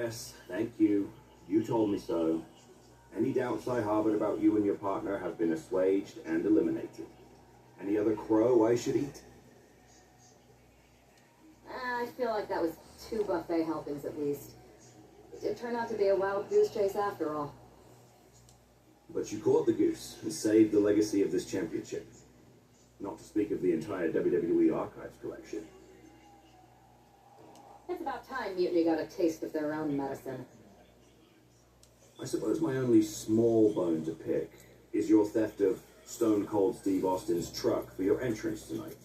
Yes, thank you. You told me so. Any doubts I harbored about you and your partner have been assuaged and eliminated. Any other crow I should eat? I feel like that was 2 buffet helpings at least. It did turn out to be a wild goose chase after all. But you caught the goose and saved the legacy of this championship. Not to speak of the entire WWE Archives collection. It's about time Mutiny got a taste of their own medicine. I suppose my only small bone to pick is your theft of Stone Cold Steve Austin's truck for your entrance tonight.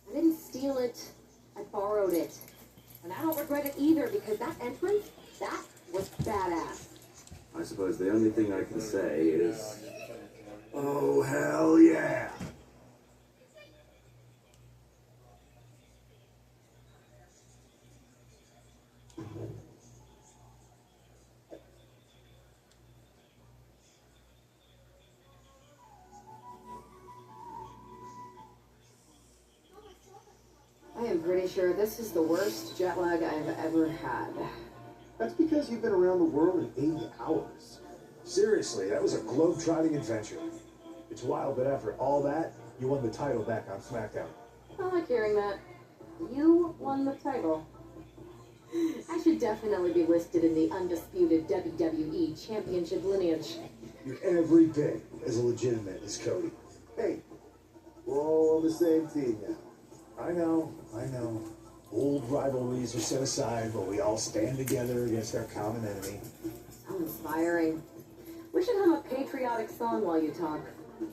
I didn't steal it. I borrowed it. And I don't regret it either, because that entrance, that was badass. I suppose the only thing I can say is, oh, hell yeah! I am pretty sure this is the worst jet lag I've ever had. That's because you've been around the world in 80 hours. Seriously, that was a globe-trotting adventure. It's wild that after all that, you won the title back on SmackDown. I like hearing that. You won the title. I should definitely be listed in the undisputed WWE Championship lineage. You're every bit as legitimate as Cody. Hey, we're all on the same team now. I know. Old rivalries are set aside, but we all stand together against our common enemy. So inspiring. We should hum a patriotic song while you talk.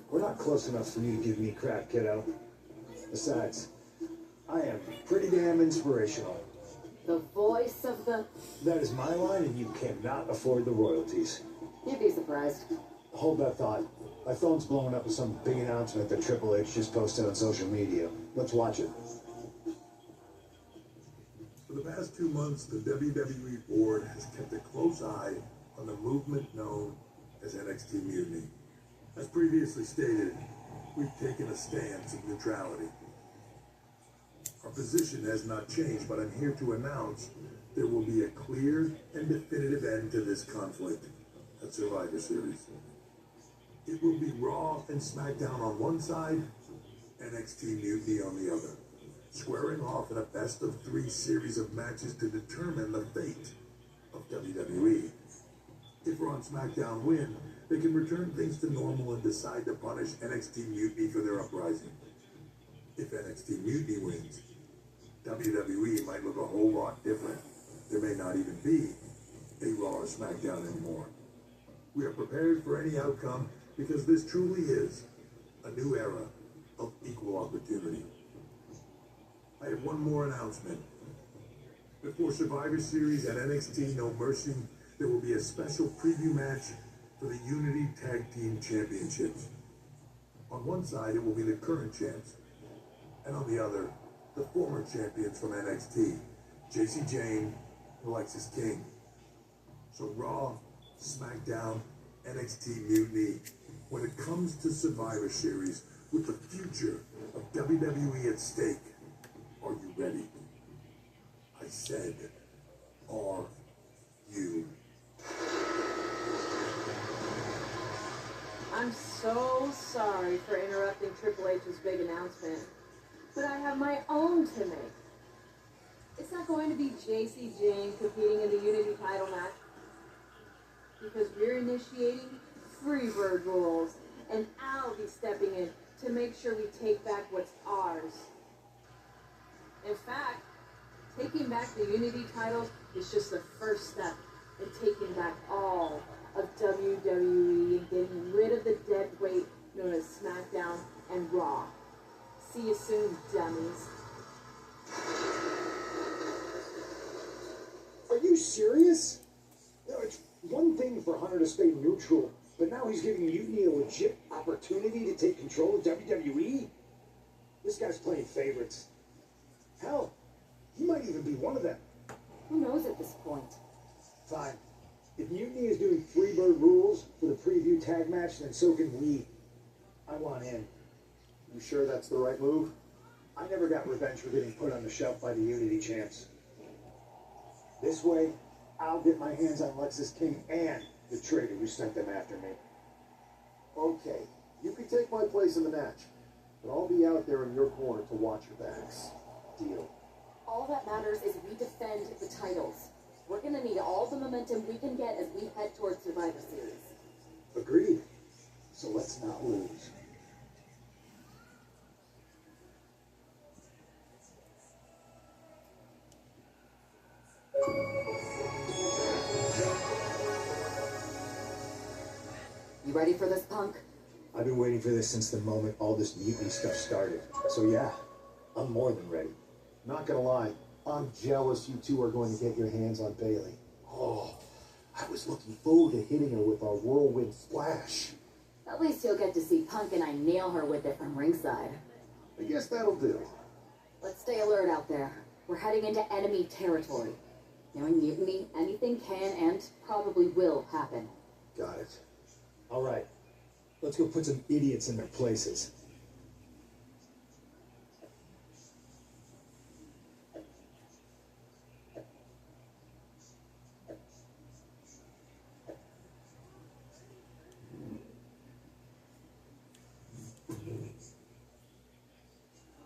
We're not close enough for you to give me crap, kiddo. Besides, I am pretty damn inspirational. The voice of the... That is my line, and you cannot afford the royalties. You'd be surprised. Hold that thought. My phone's blowing up with some big announcement that Triple H just posted on social media. Let's watch it. For the past 2 months, the WWE board has kept a close eye on the movement known as NXT Mutiny. As previously stated, we've taken a stance of neutrality. Our position has not changed, but I'm here to announce there will be a clear and definitive end to this conflict at Survivor Series. It will be Raw and SmackDown on one side, NXT Mutiny on the other, squaring off in a best-of-3 series of matches to determine the fate of WWE. If Raw and SmackDown win, they can return things to normal and decide to punish NXT Mutiny for their uprising. If NXT Mutiny wins, WWE might look a whole lot different. There may not even be a Raw or SmackDown anymore. We are prepared for any outcome because this truly is a new era of equal opportunity. I have one more announcement. Before Survivor Series at NXT No Mercy, there will be a special preview match for the Unity Tag Team Championships. On one side, it will be the current champs, and on the other, the former champions from NXT, JC Jane and Alexis King. So Raw, SmackDown, NXT Mutiny, when it comes to Survivor Series, with the future of WWE at stake, are you ready? I said, are you? I'm so sorry for interrupting Triple H's big announcement, but I have my own to make. It's not going to be JC Jane competing in the Unity title match, because we're initiating Freebird rules, and I'll be stepping in to make sure we take back what's ours. In fact, taking back the Unity titles is just the first step in taking back all of WWE and getting rid of the dead weight known as SmackDown and Raw. See you soon, dummies. Are you serious? No, it's one thing for Hunter to stay neutral, but now he's giving Mutiny a legit opportunity to take control of WWE? This guy's playing favorites. Hell, he might even be one of them. Who knows at this point? Fine. If Mutiny is doing Freebird rules for the preview tag match, then so can we. I want in. You sure that's the right move? I never got revenge for getting put on the shelf by the Unity champs. This way, I'll get my hands on Lexus King and the traitor who sent them after me. Okay, you can take my place in the match, but I'll be out there in your corner to watch your backs. Deal. All that matters is we defend the titles. We're gonna need all the momentum we can get as we head towards Survivor Series. Agreed. So let's not lose. You ready for this, Punk? I've been waiting for this since the moment all this mutiny stuff started. So yeah, I'm more than ready. Not gonna lie, I'm jealous you two are going to get your hands on Bailey. Oh, I was looking forward to hitting her with our whirlwind splash. At least you'll get to see Punk and I nail her with it from ringside. I guess that'll do. Let's stay alert out there. We're heading into enemy territory. Knowing mutiny, anything can and probably will happen. Got it. All right, let's go put some idiots in their places.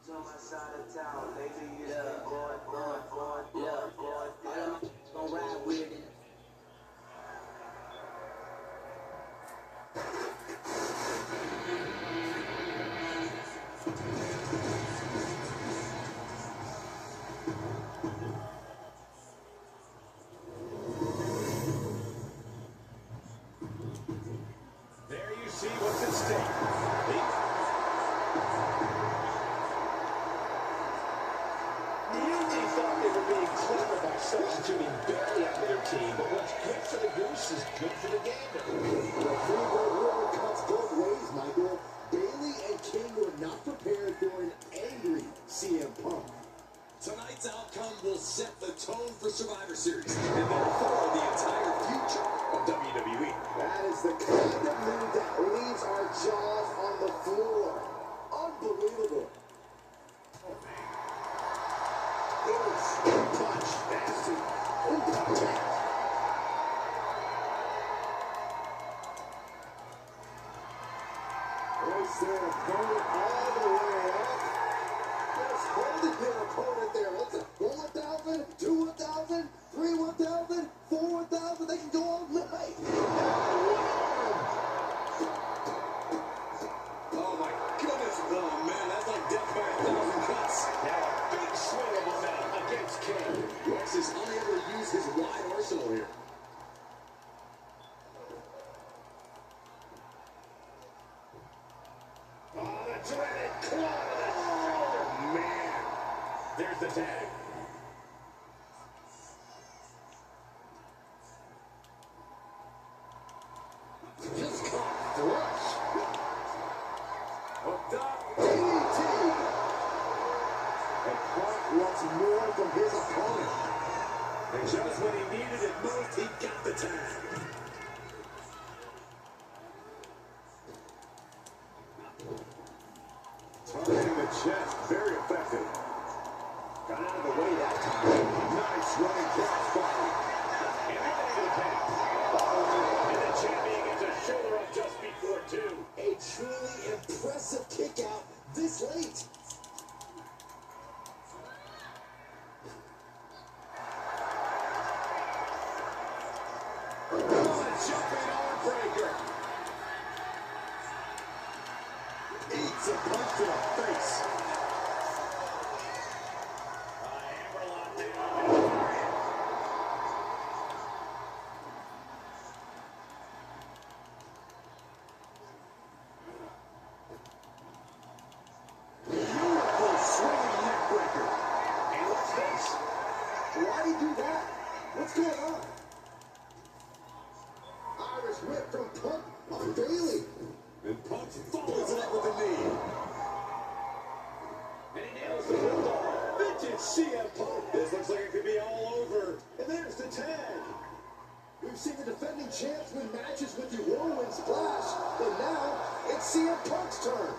On my side of town, baby, gonna ride with it. There you see what's at stake. Mutiny thought they were being clever by substituting Bailey out of their team, but what's good for the goose is good for the gander. The freebird river cuts both ways, Michael. Bailey and King were not prepared for an angry CM Punk. Tonight's outcome will set the tone for Survivor Series, and therefore the entire future of WWE. That is the kind of move that leaves our jaws on the floor. Unbelievable. Punch, nasty. Contact. There's their opponent all the way up. Just holding their opponent there. What's it? 1,000, 2,000, 3,000, 4,000. They can go all night. Oh my goodness, oh man, that's like death by 1,000 cuts. Now a big swing of momentum against King. Rex is unable to use his wide arsenal here. Oh, the dreaded claw to the shoulder. Man, there's the tag. Just caught flush. Hooked up. DDT. And Clark wants more from his opponent. And just when he needed it most, he got the tag. Targeting the chest, very effective. Got out of the way that time. Nice running crossbody. And right into the tag. And the champion gets a shoulder up just before two. A truly impressive kick out this late. Oh, a jumping arm breaker. Eats a punch to the face. Hammerlock down. Beautiful swinging neck breaker. And what's this? Why do you do that? What's going on? Irish whip from Punk on Bailey. And Punk follows it up with a knee. And he nails the bulldog. Vintage CM Punk. This looks like it could be all over. And there's the tag. We've seen the defending champs win matches with the whirlwind splash, and now it's CM Punk's turn.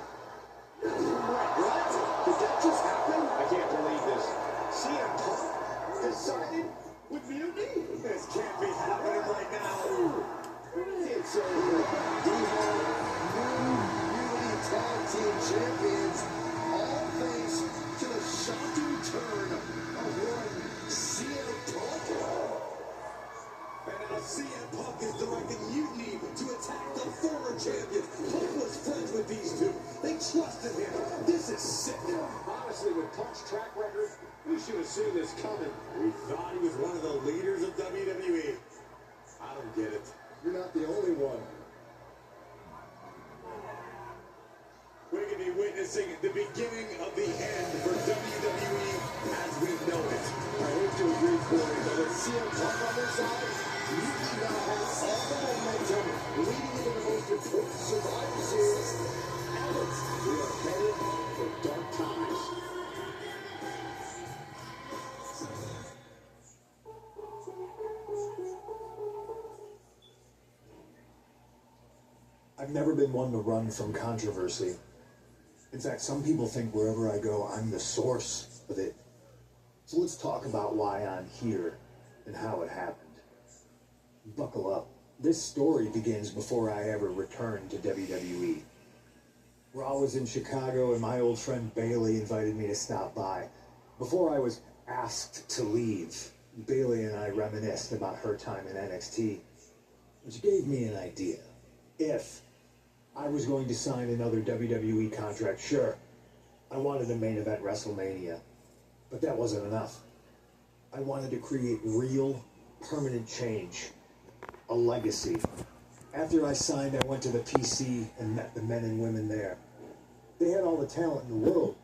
What? Did that just happen? I can't believe this. CM Punk decided with mutiny? This can't especially with Punk's track record. We should have seen this coming. We thought he was one of the leaders of WWE. I don't get it. You're not the only one. We're going to be witnessing the beginning of the end for WWE as we know it. I hate to agree, Corey, but with CM Punk on their side, Mutiny now has all the momentum leading into the most important Survivor Series ever. We are headed for dark times. I've never been one to run from controversy. In fact, some people think wherever I go, I'm the source of it. So let's talk about why I'm here and how it happened. Buckle up. This story begins before I ever returned to WWE. Raw was in Chicago and my old friend Bailey invited me to stop by. Before I was asked to leave, Bailey and I reminisced about her time in NXT, which gave me an idea. If I was going to sign another WWE contract, sure, I wanted a main event WrestleMania, but that wasn't enough. I wanted to create real, permanent change, a legacy. After I signed, I went to the PC and met the men and women there. They had all the talent in the world,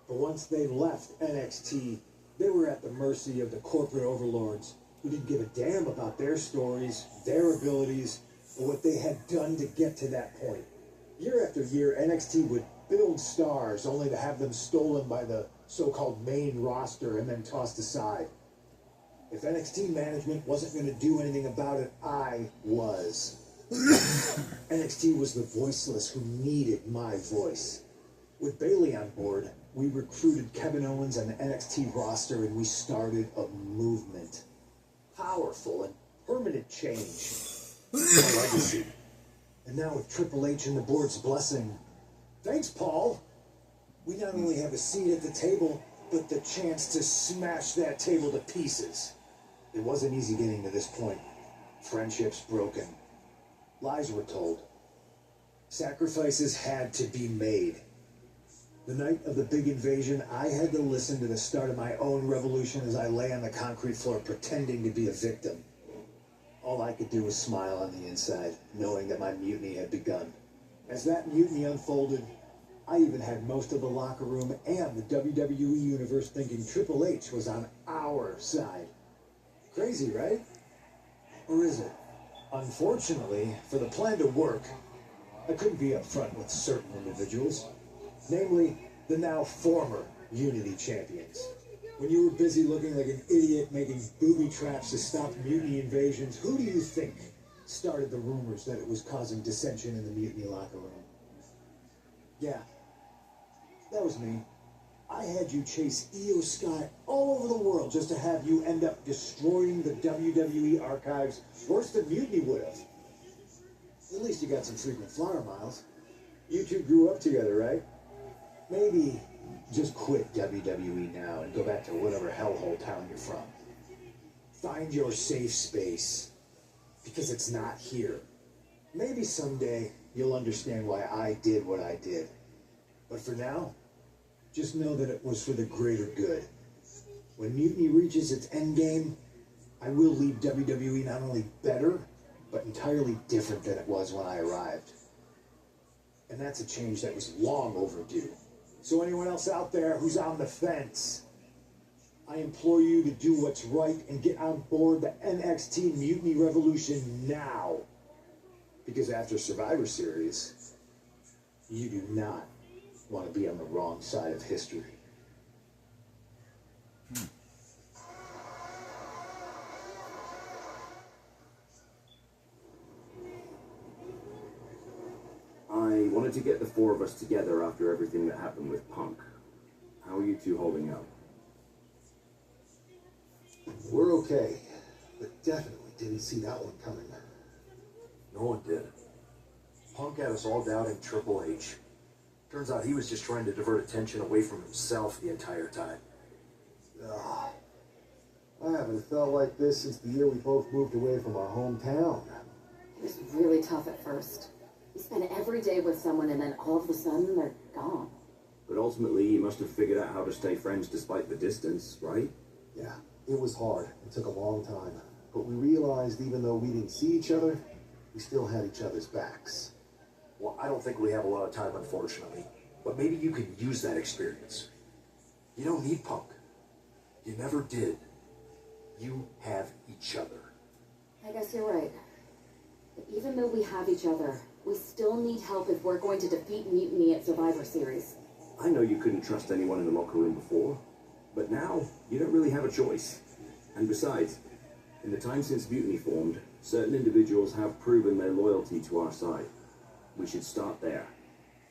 but once they left NXT, they were at the mercy of the corporate overlords who didn't give a damn about their stories, their abilities, or what they had done to get to that point. Year after year, NXT would build stars only to have them stolen by the so-called main roster and then tossed aside. If NXT management wasn't going to do anything about it, I was. NXT was the voiceless who needed my voice. With Bailey on board, we recruited Kevin Owens and the NXT roster and we started a movement. Powerful and permanent change. A legacy. And now with Triple H and the board's blessing, thanks, Paul, we not only have a seat at the table, but the chance to smash that table to pieces. It wasn't easy getting to this point. Friendships broken. Lies were told. Sacrifices had to be made. The night of the big invasion, I had to listen to the start of my own revolution as I lay on the concrete floor pretending to be a victim. All I could do was smile on the inside, knowing that my mutiny had begun. As that mutiny unfolded, I even had most of the locker room and the WWE universe thinking Triple H was on our side. Crazy, right? Or is it? Unfortunately, for the plan to work, I couldn't be upfront with certain individuals, namely the now former Unity champions. When you were busy looking like an idiot making booby traps to stop mutiny invasions, who do you think started the rumors that it was causing dissension in the mutiny locker room? Yeah, that was me. I had you chase Io Sky all over the world just to have you end up destroying the WWE archives worse than mutiny would have. At least you got some frequent flyer miles. You two grew up together, right? Maybe just quit WWE now and go back to whatever hellhole town you're from. Find your safe space, because it's not here. Maybe someday you'll understand why I did what I did. But for now, just know that it was for the greater good. When Mutiny reaches its endgame, I will leave WWE not only better, but entirely different than it was when I arrived. And that's a change that was long overdue. So anyone else out there who's on the fence, I implore you to do what's right and get on board the NXT Mutiny Revolution now. Because after Survivor Series, you do not want to be on the wrong side of history. I wanted to get the four of us together after everything that happened with Punk. How are you two holding up? We're okay, but definitely didn't see that one coming. No one did. Punk had us all doubting Triple H. Turns out he was just trying to divert attention away from himself the entire time. Ugh. I haven't felt like this since the year we both moved away from our hometown. It was really tough at first. You spend every day with someone and then all of a sudden they're gone. But ultimately, you must have figured out how to stay friends despite the distance, right? Yeah, it was hard. It took a long time. But we realized even though we didn't see each other, we still had each other's backs. Well, I don't think we have a lot of time, unfortunately. But maybe you can use that experience. You don't need Punk. You never did. You have each other. I guess you're right. But even though we have each other, we still need help if we're going to defeat Mutiny at Survivor Series. I know you couldn't trust anyone in the locker room before, but now you don't really have a choice. And besides, in the time since Mutiny formed, certain individuals have proven their loyalty to our side. We should start there.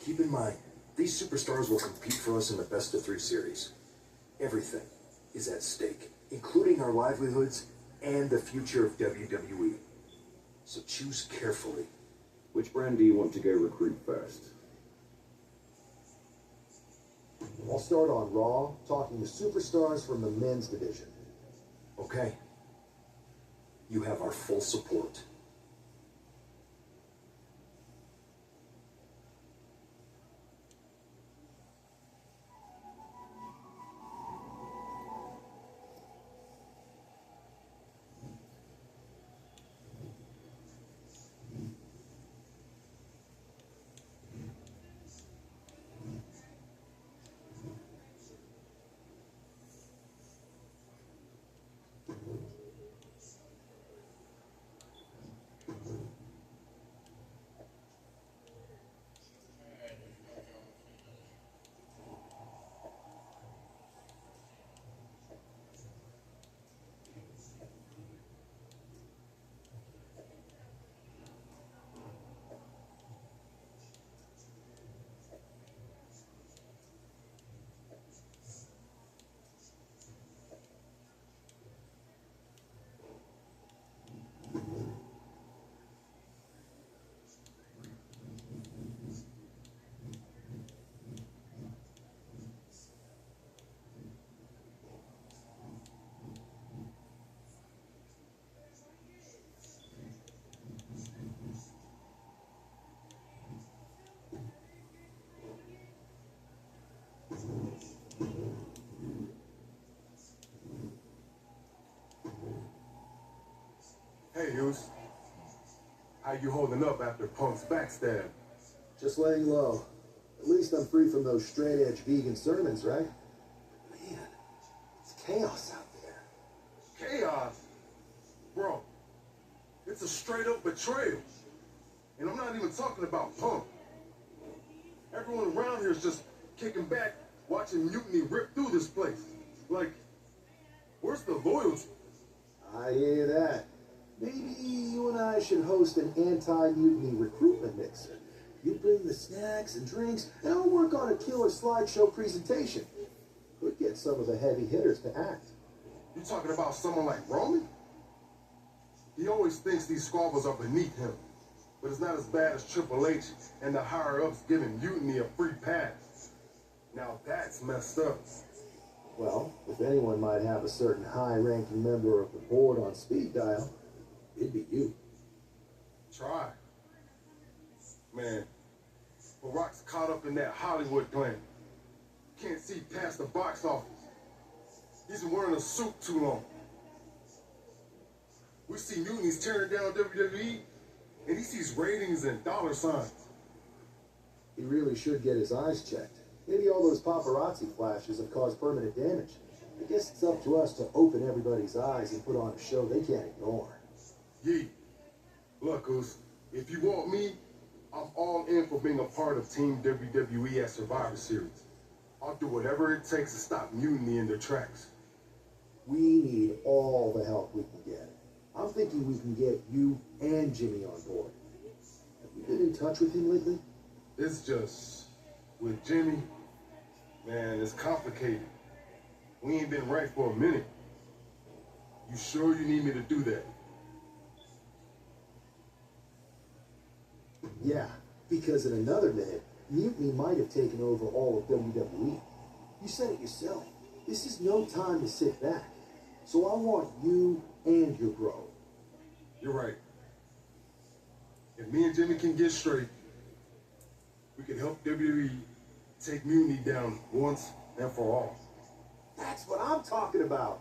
Keep in mind, these superstars will compete for us in the best-of-3 series. Everything is at stake, including our livelihoods and the future of WWE. So choose carefully. Which brand do you want to go recruit first? I'll start on Raw, talking to superstars from the men's division. Okay. You have our full support. Hey, Hughes. How you holding up after Punk's backstab? Just laying low. At least I'm free from those straight-edge vegan sermons, right? Man, it's chaos out there. Chaos? Bro, it's a straight-up betrayal. And I'm not even talking about Punk. Everyone around here is just kicking back, watching Mutiny rip through this place. Like, where's the loyalty? I hear that. Maybe you and I should host an anti-mutiny recruitment mixer. You bring the snacks and drinks, and I'll work on a killer slideshow presentation. Could get some of the heavy hitters to act. You talking about someone like Roman? He always thinks these squabbles are beneath him. But it's not as bad as Triple H and the higher-ups giving Mutiny a free pass. Now that's messed up. Well, if anyone might have a certain high-ranking member of the board on speed dial, it'd be you. Try. Man, Barack's caught up in that Hollywood plan. Can't see past the box office. He's been wearing a suit too long. We see Mutini's tearing down WWE, and he sees ratings and dollar signs. He really should get his eyes checked. Maybe all those paparazzi flashes have caused permanent damage. I guess it's up to us to open everybody's eyes and put on a show they can't ignore. Yee. Look, Goose, if you want me, I'm all in for being a part of Team WWE at Survivor Series. I'll do whatever it takes to stop Mutiny in their tracks. We need all the help we can get. I'm thinking we can get you and Jimmy on board. Have you been in touch with him lately? It's just, with Jimmy, man, it's complicated. We ain't been right for a minute. You sure you need me to do that? Yeah, because in another minute, Mutiny might have taken over all of WWE. You said it yourself. This is no time to sit back. So I want you and your bro. You're right. If me and Jimmy can get straight, we can help WWE take Mutiny down once and for all. That's what I'm talking about.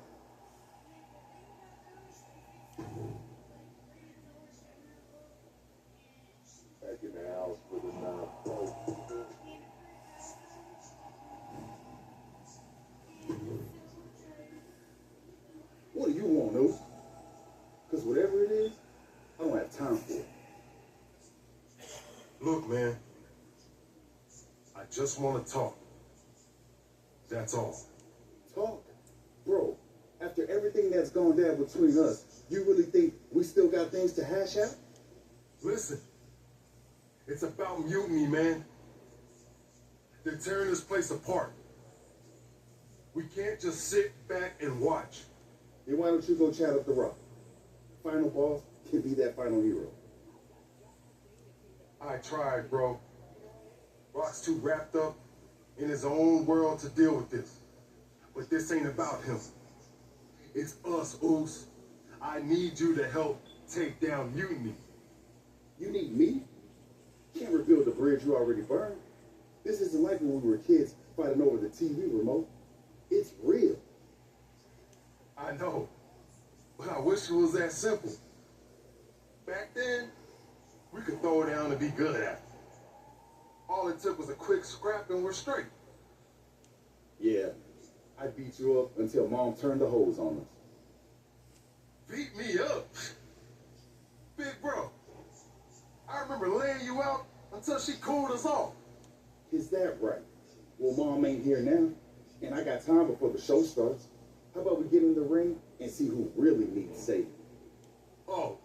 Back in the house with a What do you want, Oos? Because whatever it is, I don't have time for it. Look, man, I just want to talk. That's all. Talk? Bro, after everything that's gone down between us, you really think we still got things to hash out? Listen, it's about mutiny, man. They're tearing this place apart. We can't just sit back and watch. Then why don't you go chat up the Rock? Final boss can be that final hero. I tried, bro. Rock's too wrapped up in his own world to deal with this. But this ain't about him. It's us, Oos. I need you to help take down mutiny. You need me? Can't rebuild the bridge you already burned. This isn't like when we were kids fighting over the TV remote. It's real. I know, but I wish it was that simple. Back then, we could throw down and be good at it. All it took was a quick scrap and we're straight. Yeah, I beat you up until Mom turned the hose on us. Beat me up? Big bro, I remember laying you out until she cooled us off. Is that right? Well, Mom ain't here now, and I got time before the show starts. How about we get in the ring and see who really needs saving? Oh,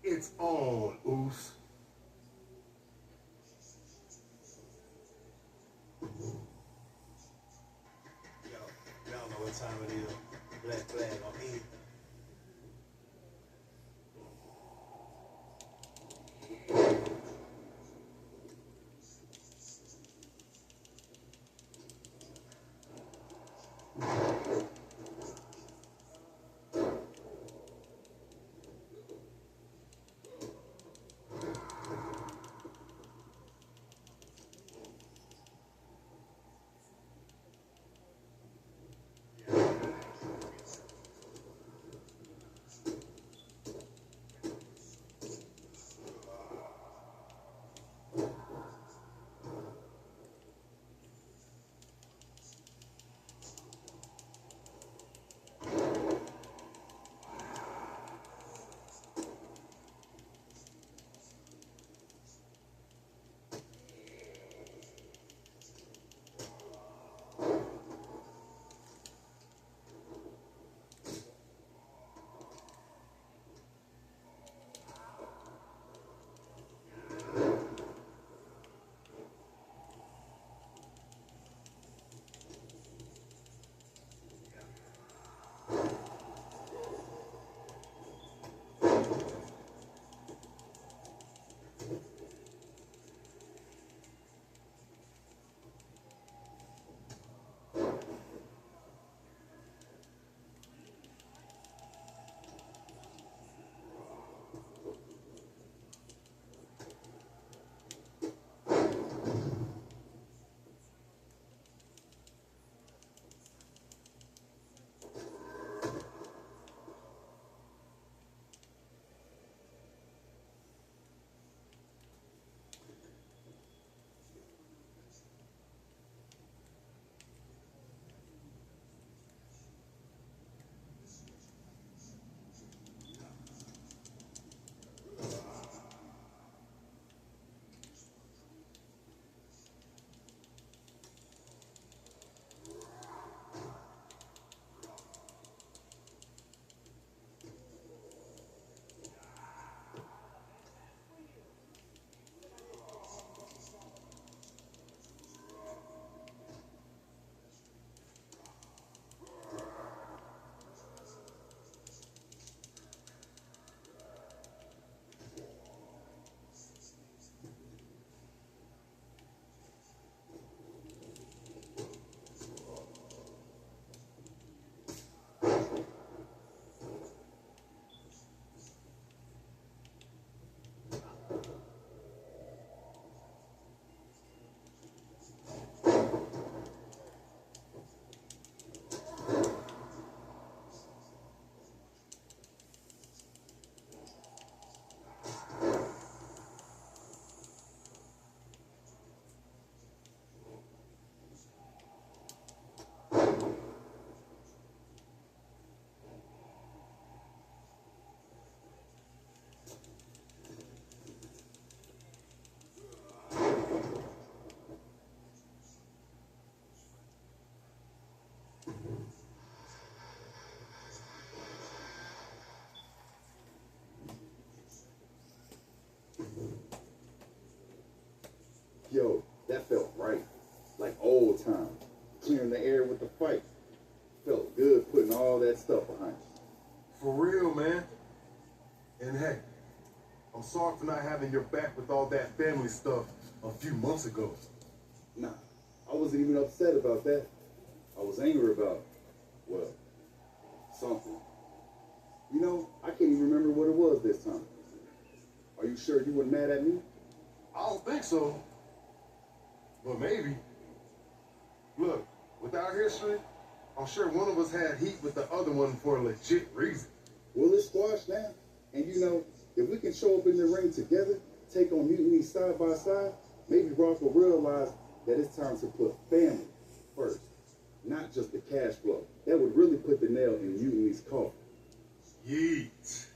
it's on, Oos. Y'all know what time it is. Black flag on E. time, clearing the air with the fight. Felt good putting all that stuff behind us. For real, man. And hey, I'm sorry for not having your back with all that family stuff a few months ago. Nah, I wasn't even upset about that. I was angry about, well, something. You know, I can't even remember what it was this time. Are you sure you weren't mad at me? I don't think so. But maybe. Look, with our history, I'm sure one of us had heat with the other one for a legit reason. Well, it's squashed now. And you know, if we can show up in the ring together, take on Mutiny side by side, maybe Rock will realize that it's time to put family first, not just the cash flow. That would really put the nail in Mutiny's coffin. Yeet.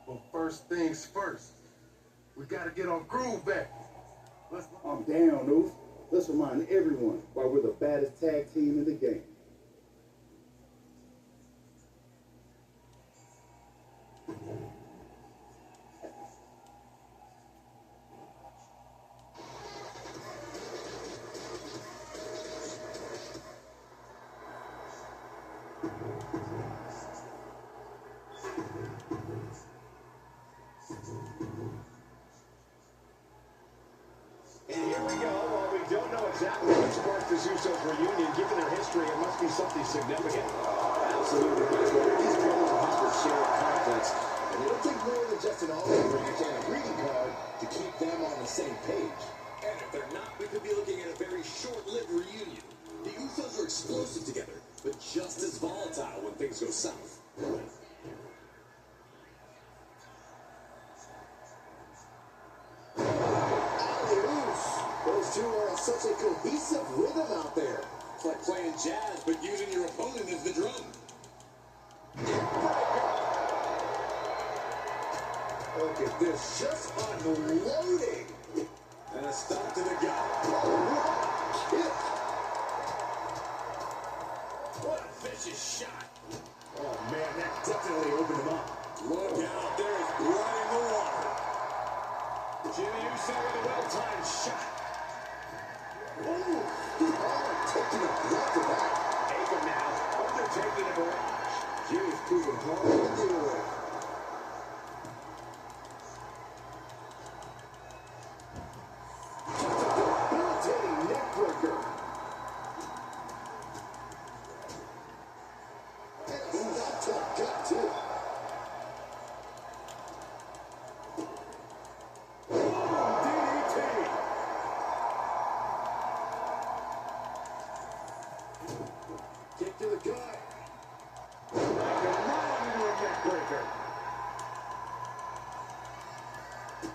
But first things first, we gotta get our groove back. I'm down, Oof. Let's remind everyone why we're the baddest tag team in the game. And here we go. While we don't know exactly what sparked this Usos reunion, given their history, it must be something significant. Absolutely, Michael. These brothers have to share a complex, and it'll take more than just an olive branch and a greeting card to keep them on the same page. And if they're not, we could be looking at a very short-lived reunion. The Usos are explosive together, but just as volatile when things go south. Those two are on such a cohesive rhythm out there. It's like playing jazz, but using your opponent as the drum. Look at this, just unloading. And a stop to the gut. Oh, what a kick. What a vicious shot. Oh, man, that definitely opened him up. Look out, there is blood in the water. Jimmy Uso with a well-timed shot. Ooh, taking a block of that. Akam now, undertaking a barrage. Jimmy's proving hard to deal with. Debilitating neckbreaker. And a stop to the gut, too. Kick to the gut. Like a run into a neckbreaker.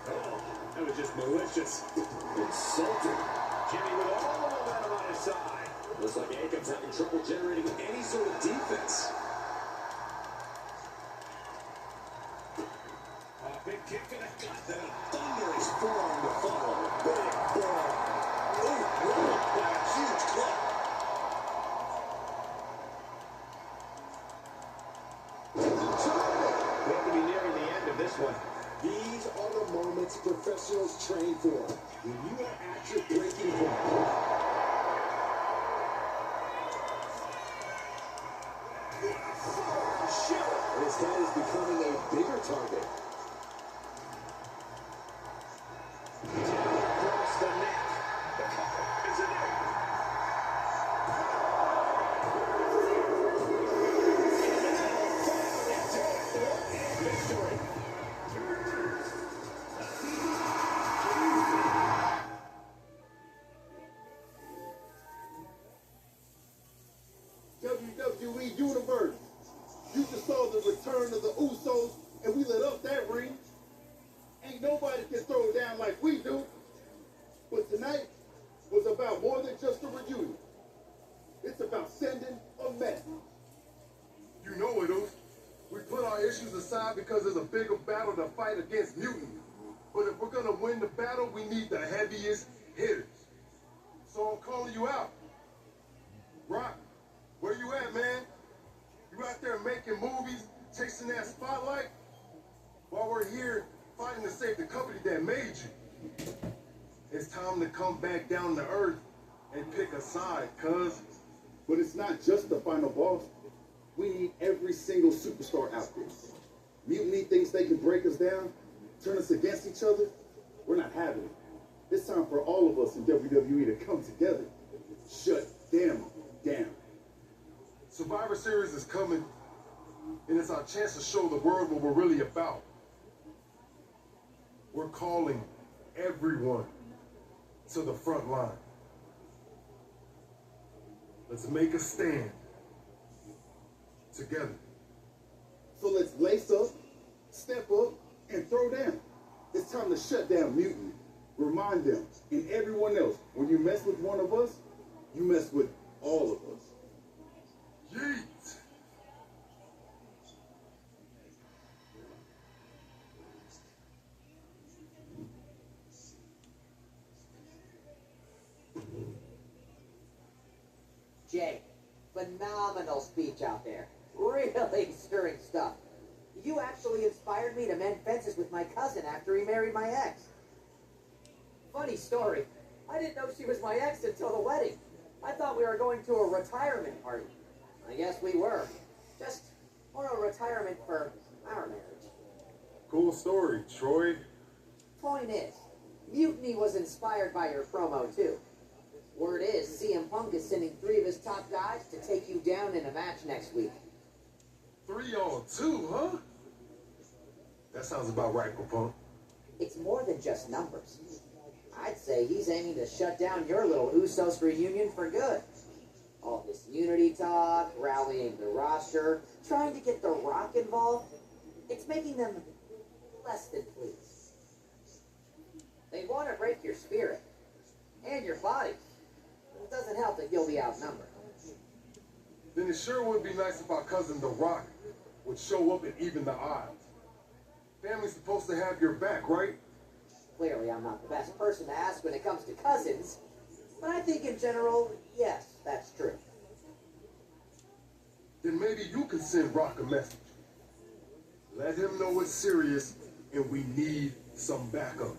Oh, that was just malicious. Insulting. Jimmy with all the momentum on his side. Looks like Akam's having trouble generating any sort of defense. A big kick to the gut. Then a thunderous forearm to follow. Big forearm. Ooh, rolled by a huge club. We have to be nearing the end of this one. These are the moments professionals train for. When you are at your breaking point. His head is becoming a bigger target. Across the neck. The cover is in there. Victory. WWE Universe. You just saw the return of the Usos, and we lit up that ring. Ain't nobody can throw down like we do. But tonight was about more than just a reunion. It's about sending a message. You know it, Oof. We put our issues aside because there's a bigger battle to fight against mutiny. But if we're gonna win the battle, we need the heaviest hitters. So I'm calling you out. Rock, where you at, man? You out there making movies, chasing that spotlight? While we're here fighting to save the company that made you. It's time to come back down to earth and pick a side, cuz. But it's not just the final boss. We need every single superstar out there. Mutiny thinks they can break us down, turn us against each other. We're not having it. It's time for all of us in WWE to come together. Shut them down. Survivor Series is coming, and it's our chance to show the world what we're really about. We're calling everyone to the front line. Let's make a stand together. So let's lace up, step up, and throw down. It's time to shut down mutiny. Remind them and everyone else, when you mess with one of us, you mess with all of us. Yeet! Jay, phenomenal speech out there. Really stirring stuff. You actually inspired me to mend fences with my cousin after he married my ex. Funny story. I didn't know she was my ex until the wedding. I thought we were going to a retirement party. I guess we were. Just more a retirement for our marriage. Cool story, Troy. Point is, Mutiny was inspired by your promo too. Word is, CM Punk is sending 3 of his top guys to take you down in a match next week. 3-on-2, huh? That sounds about right for Punk. It's more than just numbers. I'd say he's aiming to shut down your little Usos reunion for good. All this unity talk, rallying the roster, trying to get The Rock involved, it's making them less than pleased. They want to break your spirit and your body. It doesn't help that you'll be outnumbered. Then it sure would be nice if our cousin The Rock would show up and even the odds. Family's supposed to have your back, right? Clearly, I'm not the best person to ask when it comes to cousins, but I think in general, yes, that's true. Then maybe you can send Rock a message. Let him know it's serious and we need some backup.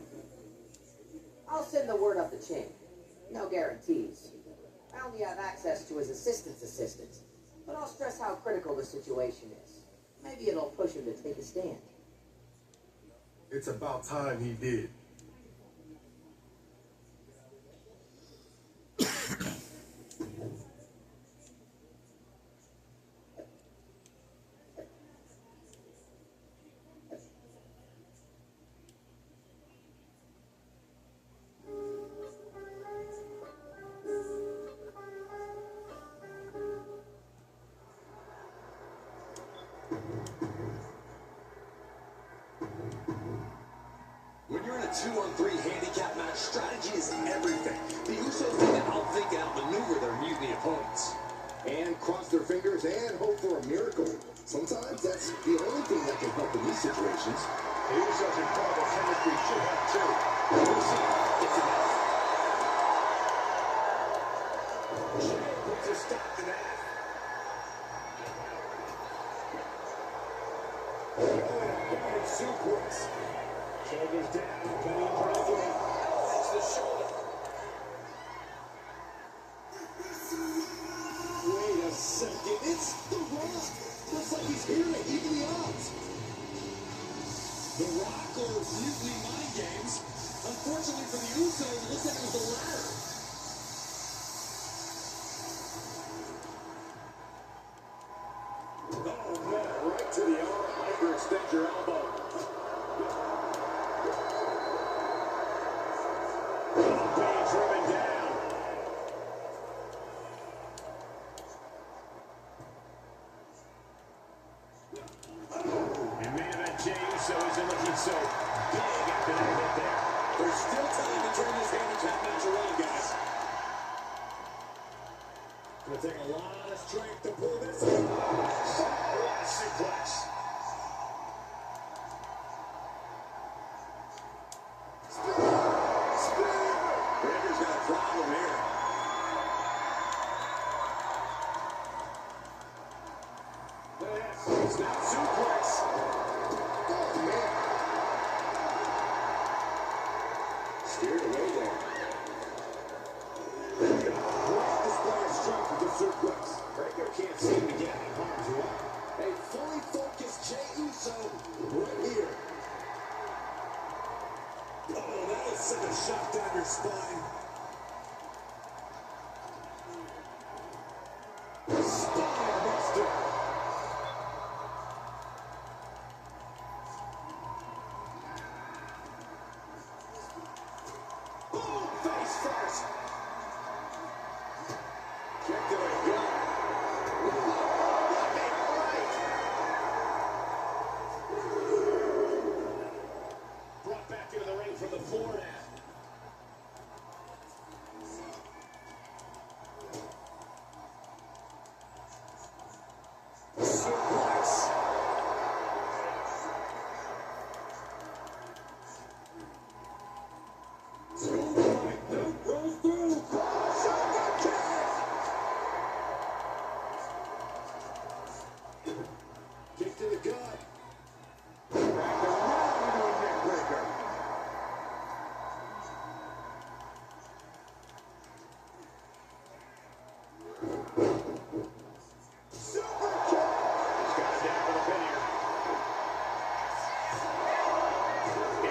I'll send the word up the chain. No guarantees. I only have access to his assistant's assistant, but I'll stress how critical the situation is. Maybe it'll push him to take a stand. It's about time he did. When you're in a 2-on-3 handicap match, strategy is everything. The Usos need to outthink and outmaneuver their mutiny opponents. And cross their fingers and hope for a miracle. Sometimes that's the only thing that can help in these situations. The Usos' incredible chemistry should have too. We'll see. It's enough. Jay puts a stop to that. Oh, body suplex. Jay is down. Clean driveway. Elevates the shoulder. Wait a second, it's The Rock! Looks like he's here to even the odds. The Rock or mutiny mind games. Unfortunately for the Usos, it looks like it was the latter. Oh, man, right to the arm. Hyperextend your elbow. Being driven down. And main event Jey Uso isn't looking so big after that hit there. There's still time to turn this handicap match around, guys. Gonna take a lot of strength to pull this off. Suplex. Rander's got a problem here. Yes, snap suplex. Oh, man. Steered away there. Spine buster. Boom, face first. Kick to the gut. Brought back into the ring from the floor now. Suplex. Rolls through. Shoulder kick. Kick to the gut. Back around into a neck breaker. Super kick. He's got it down for the pin here.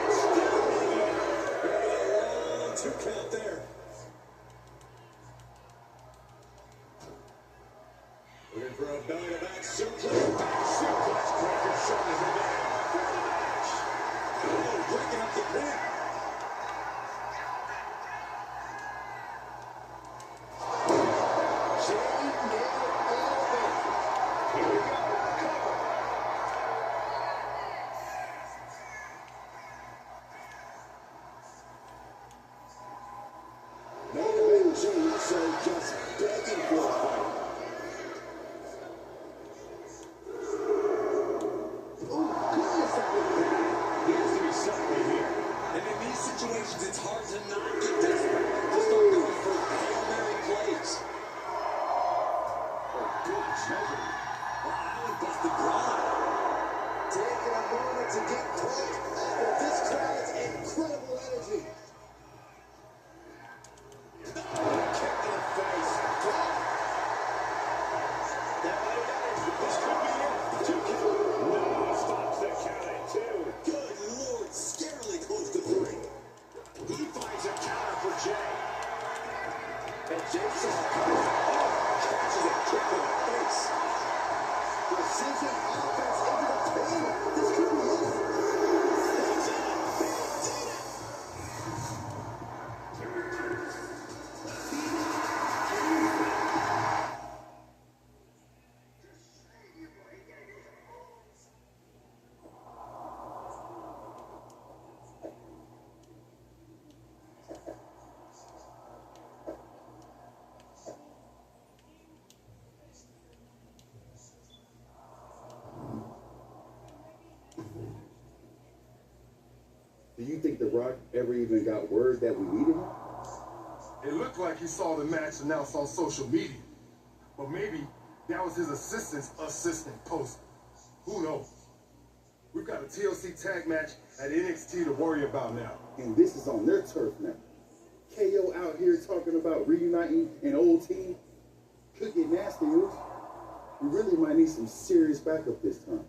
It's still hanging out. Very long 2 count there. Looking for a belly-to-back suplex. Back suplex. Breaker shoulders are down. For the match. Oh, breaking up the pin. Just begging for a fight. Oh, goodness, that was bad. He has to be something here. And in these situations, it's hard to not get desperate. To start going for Hail Mary plays. Oh, good measure. Wow, he busted ground. Taking a moment to get pumped after this crowd's incredible energy. Jason catches a kick in the face. Precision offense into the pin. This could be it. Do you think The Rock ever even got word that we needed him? It looked like he saw the match announced on social media. But maybe that was his assistant's assistant post. Who knows? We've got a TLC tag match at NXT to worry about now. And this is on their turf now. KO out here talking about reuniting an old team. Could get nasty, Moose. We really might need some serious backup this time.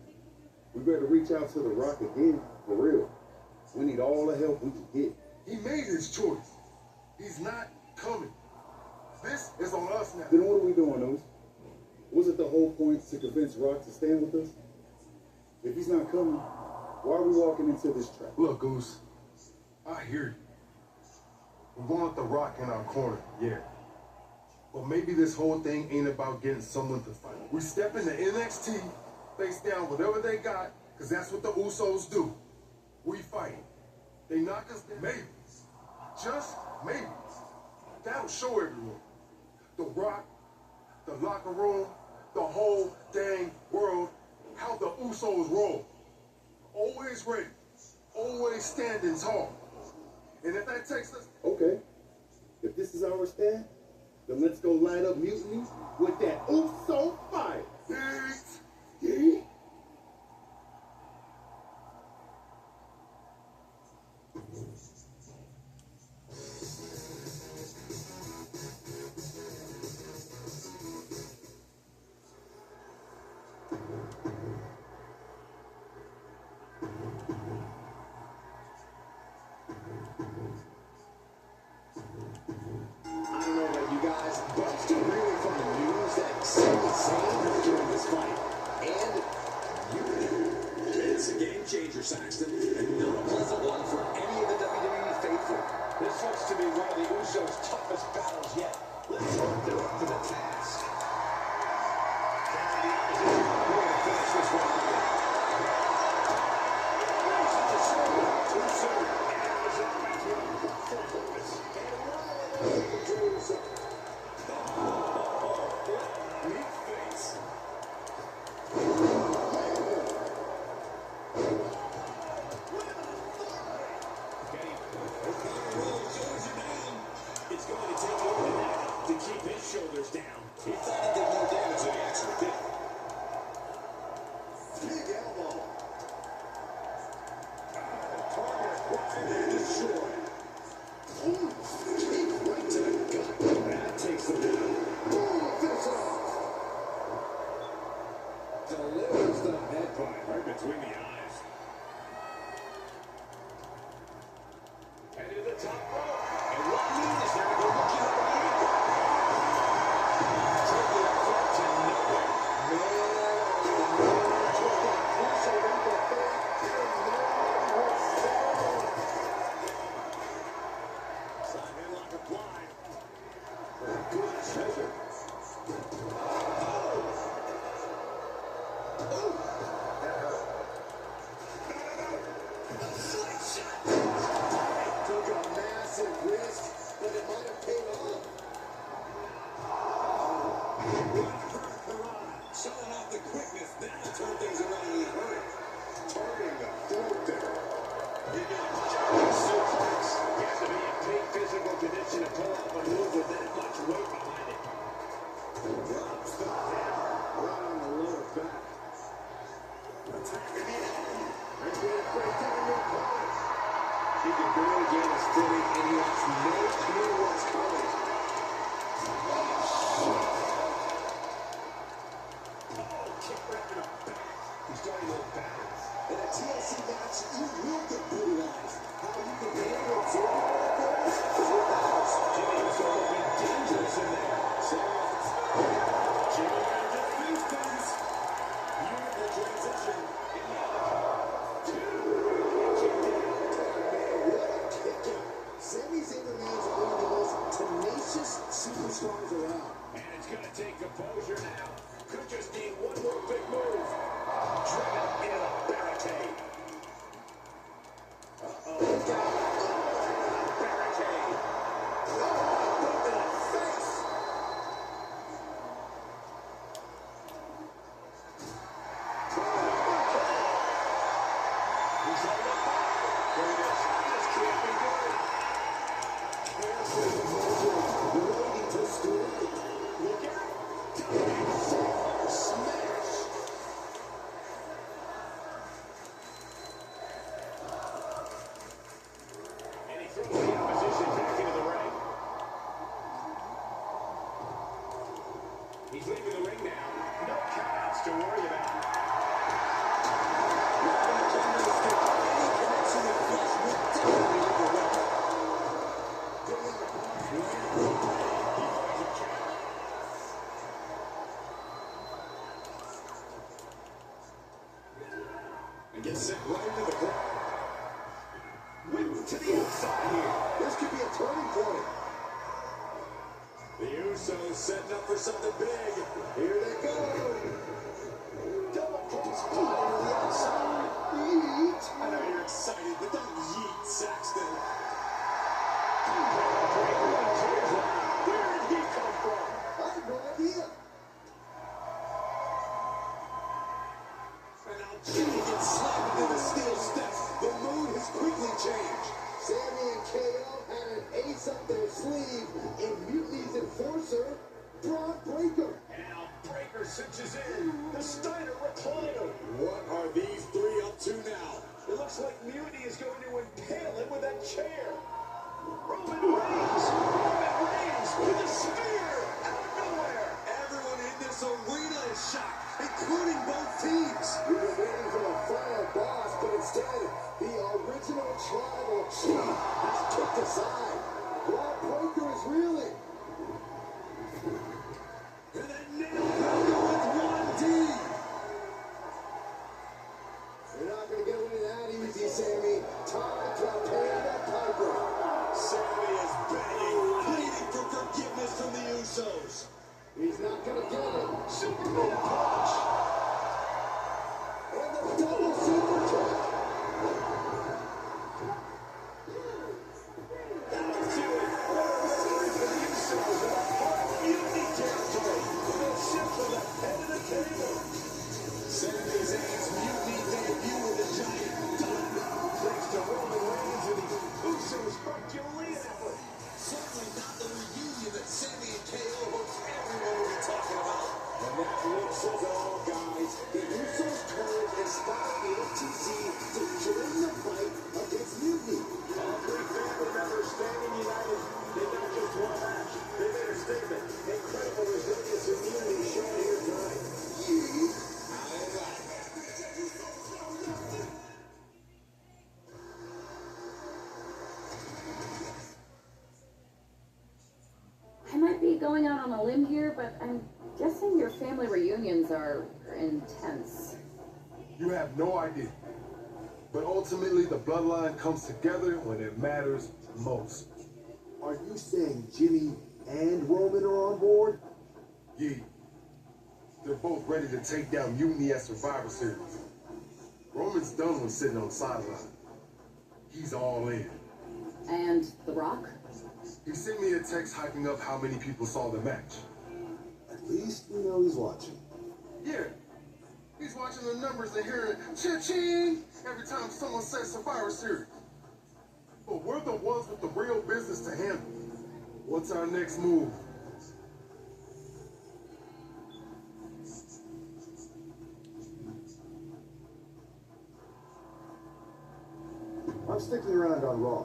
We better reach out to The Rock again, for real. We need all the help we can get. He made his choice. He's not coming. This is on us now. Then what are we doing, Oos? Was it the whole point to convince Rock to stand with us? If he's not coming, why are we walking into this trap? Look, Goose, I hear you. We want The Rock in our corner, yeah. But maybe this whole thing ain't about getting someone to fight. We step into NXT, face down whatever they got, because that's what the Usos do. We fight. They knock us down. Maybe. Just maybe. That'll show everyone. The Rock, the locker room, the whole dang world, how the Usos roll. Always ready. Always standing tall. And if that takes us... Okay. If this is our stand, then let's go light up Mutiny with that Uso fire. Yeah. He thought he did more damage than he actually did. Big elbow. Target acquired and destroyed. Kick right to the gut. That takes him down. Boom, finish it off. Delivers the headbutt right between the eyes. And to the top rope. And what news there? We're looking at the lead. Taking a threat to nowhere. Side headlock applied. Good treasure. Took a massive risk, but it might have paid off. Showing off the quickness. That'll turn things around in a hurry. Targeting the throat there. You get a giant suplex. You have to be in peak physical condition to pull off a move with that much weight behind it. Drops the hammer right on the lower back. Attacking the end. That's going to break down your opponent. He can barely get his footing, and he has no clue what's coming. Kick right in the back. He's starting to look bad. In a TLC match, you will get brutalized. How you can handle absorbing all of those is what matters. Jimmy was looking dangerous in there. Jimmy just these things. Beautiful transition. Sami Zayn remains one of the most tenacious superstars around. And it's going to take composure now. Could just need one more big move. Driven into the barricade. Look out. Barricade. Boot to the face. He's on the back. There it is. This can't be good. Ready to strike. Look out. Smash. And he throws the opposition back into the ring. He's leaving the ring now. No countouts to worry about. And gets sent right into the corner. Whip to the outside here. This could be a turning point. The Usos setting up for something big. Here they go. Double cross body on the outside. Yeet. I know you're excited, but don't yeet Saxton. Where did he come from? I have no idea. And now Jimmy gets slammed into the steel steps. The mood has quickly changed. Sami and KO had an ace up their sleeve in Mutiny's enforcer, Braun Breaker. And now Breaker cinches in. The Steiner recliner. What are these three up to now? It looks like Mutiny is going to impale him with that chair. Roman Reigns with a spear out of nowhere. Everyone in this arena is shocked, including both teams. We were waiting for the final boss, but instead, the original tribal chief has kicked aside. Braun Breaker is reeling. And then nailed Breaker with 1D. You're not going to get away that easy, Sami. Time to pay the piper. Sami is begging, pleading for forgiveness from the Usos. He's not going to get it. Superman punch. And the double super kick. That'll do it. Sorry for the Usos in a part of Mutiny territory. They'll shift from the head of the table. Sami Zayn's Mutiny debut with a giant done. Thanks to Roman Reigns and the Usos' Herculean effort. Certainly not the reunion that Sami and KO hopes everyone will be talking That look says it all, guys. The Usos turned and stopped the FTC to join the fight against Mutiny. All three family members standing united. They got just one match. They made a statement. Incredible resilience and unity shown here tonight. I might be going out on a limb here, but I'm guessing your family reunions are intense. You have no idea. But ultimately, the bloodline comes together when it matters most. Are you saying Jimmy and Roman are on board? Yeah. They're both ready to take down Mutiny at Survivor Series. Roman's done with sitting on the sideline. He's all in. And The Rock? He sent me a text hyping up how many people saw the match. At least we know he's watching. Yeah. He's watching the numbers and hearing cha-ching every time someone says Survivor Series. But we're the ones with the real business to handle. What's our next move? I'm sticking around on Raw,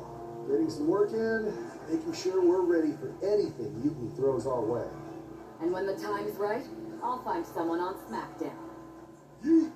getting some work in, making sure we're ready for anything Mutiny throws our way. And when the time's right, I'll find someone on SmackDown. Yeet.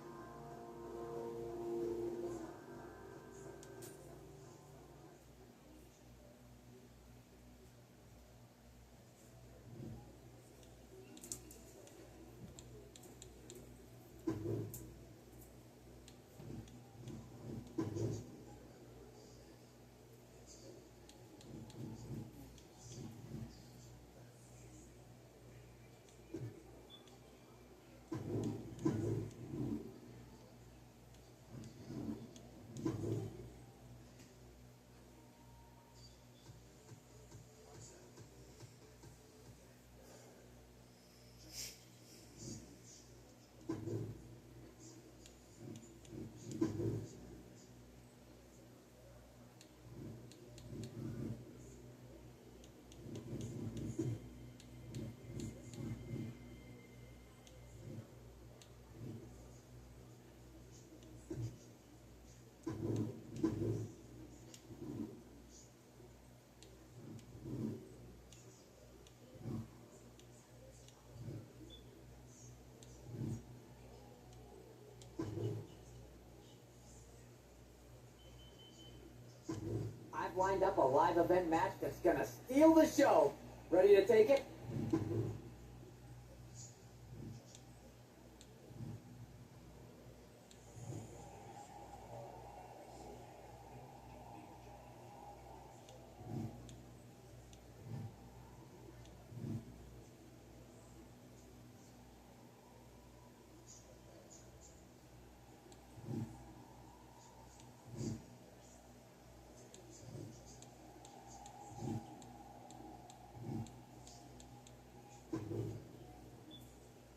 I've lined up a live event match that's gonna steal the show. Ready to take it?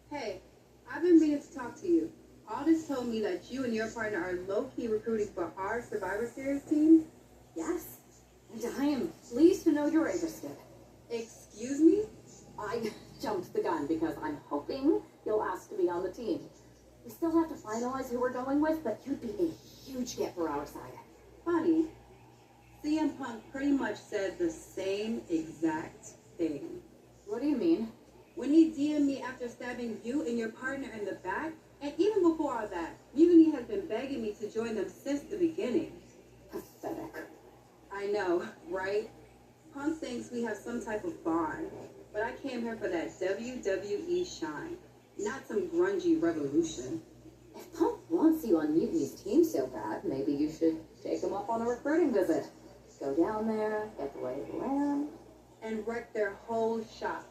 Hey, I've been meaning to talk to you. Aldous told me that you and your partner are low-key recruiting for our Survivor Series team. Yes, and I am pleased to know you're interested. Excuse me? I jumped the gun because I'm hoping you'll ask to be on the team. We still have to finalize who we're going with, but you'd be a huge get for our side. Funny. CM Punk pretty much said the same exact thing. What do you mean? When he DM'd me after stabbing you and your partner in the back, and even before all that, Mutiny has been begging me to join them since the beginning. Pathetic. I know, right? Punk thinks we have some type of bond, but I came here for that WWE shine, not some grungy revolution. If Punk wants you on Mutiny's team so bad, maybe you should take him up on a recruiting visit. Go down there, get the lay of the land. And wreck their whole shop,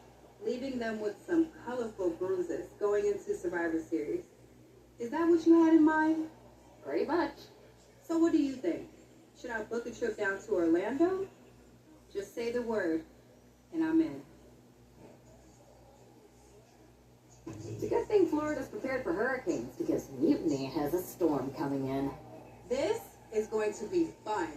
leaving them with some colorful bruises going into Survivor Series. Is that what you had in mind? Pretty much. So what do you think? Should I book a trip down to Orlando? Just say the word, and I'm in. It's a good thing Florida's prepared for hurricanes, because Mutiny has a storm coming in. This is going to be fun.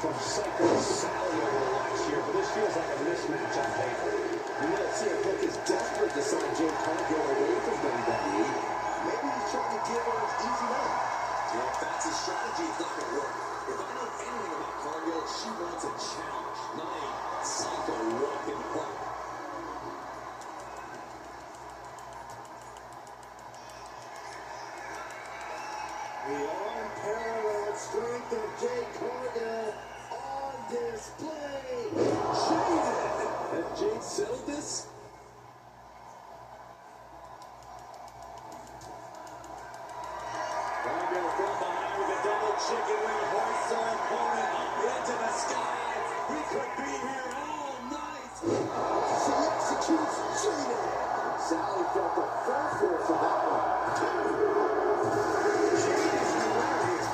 from Psycho Sally over the last year, but this feels like a mismatch on paper. You know, CM Punk is desperate to sign Jade Cargill away from WWE. Maybe he's trying to give her an easy night. Yeah, if that's his strategy, it's not going to work. If I know anything about Cargill, she wants a challenge, not a psycho walk in the park. The unparalleled strength of Jade Cargill on display. Jade! Has Jade settled this? Cargill from behind with a double chicken wing, hoists her opponent up into the sky. We could be here all night. She executes Jade. Sally felt the full force of that one. Jade is beware here.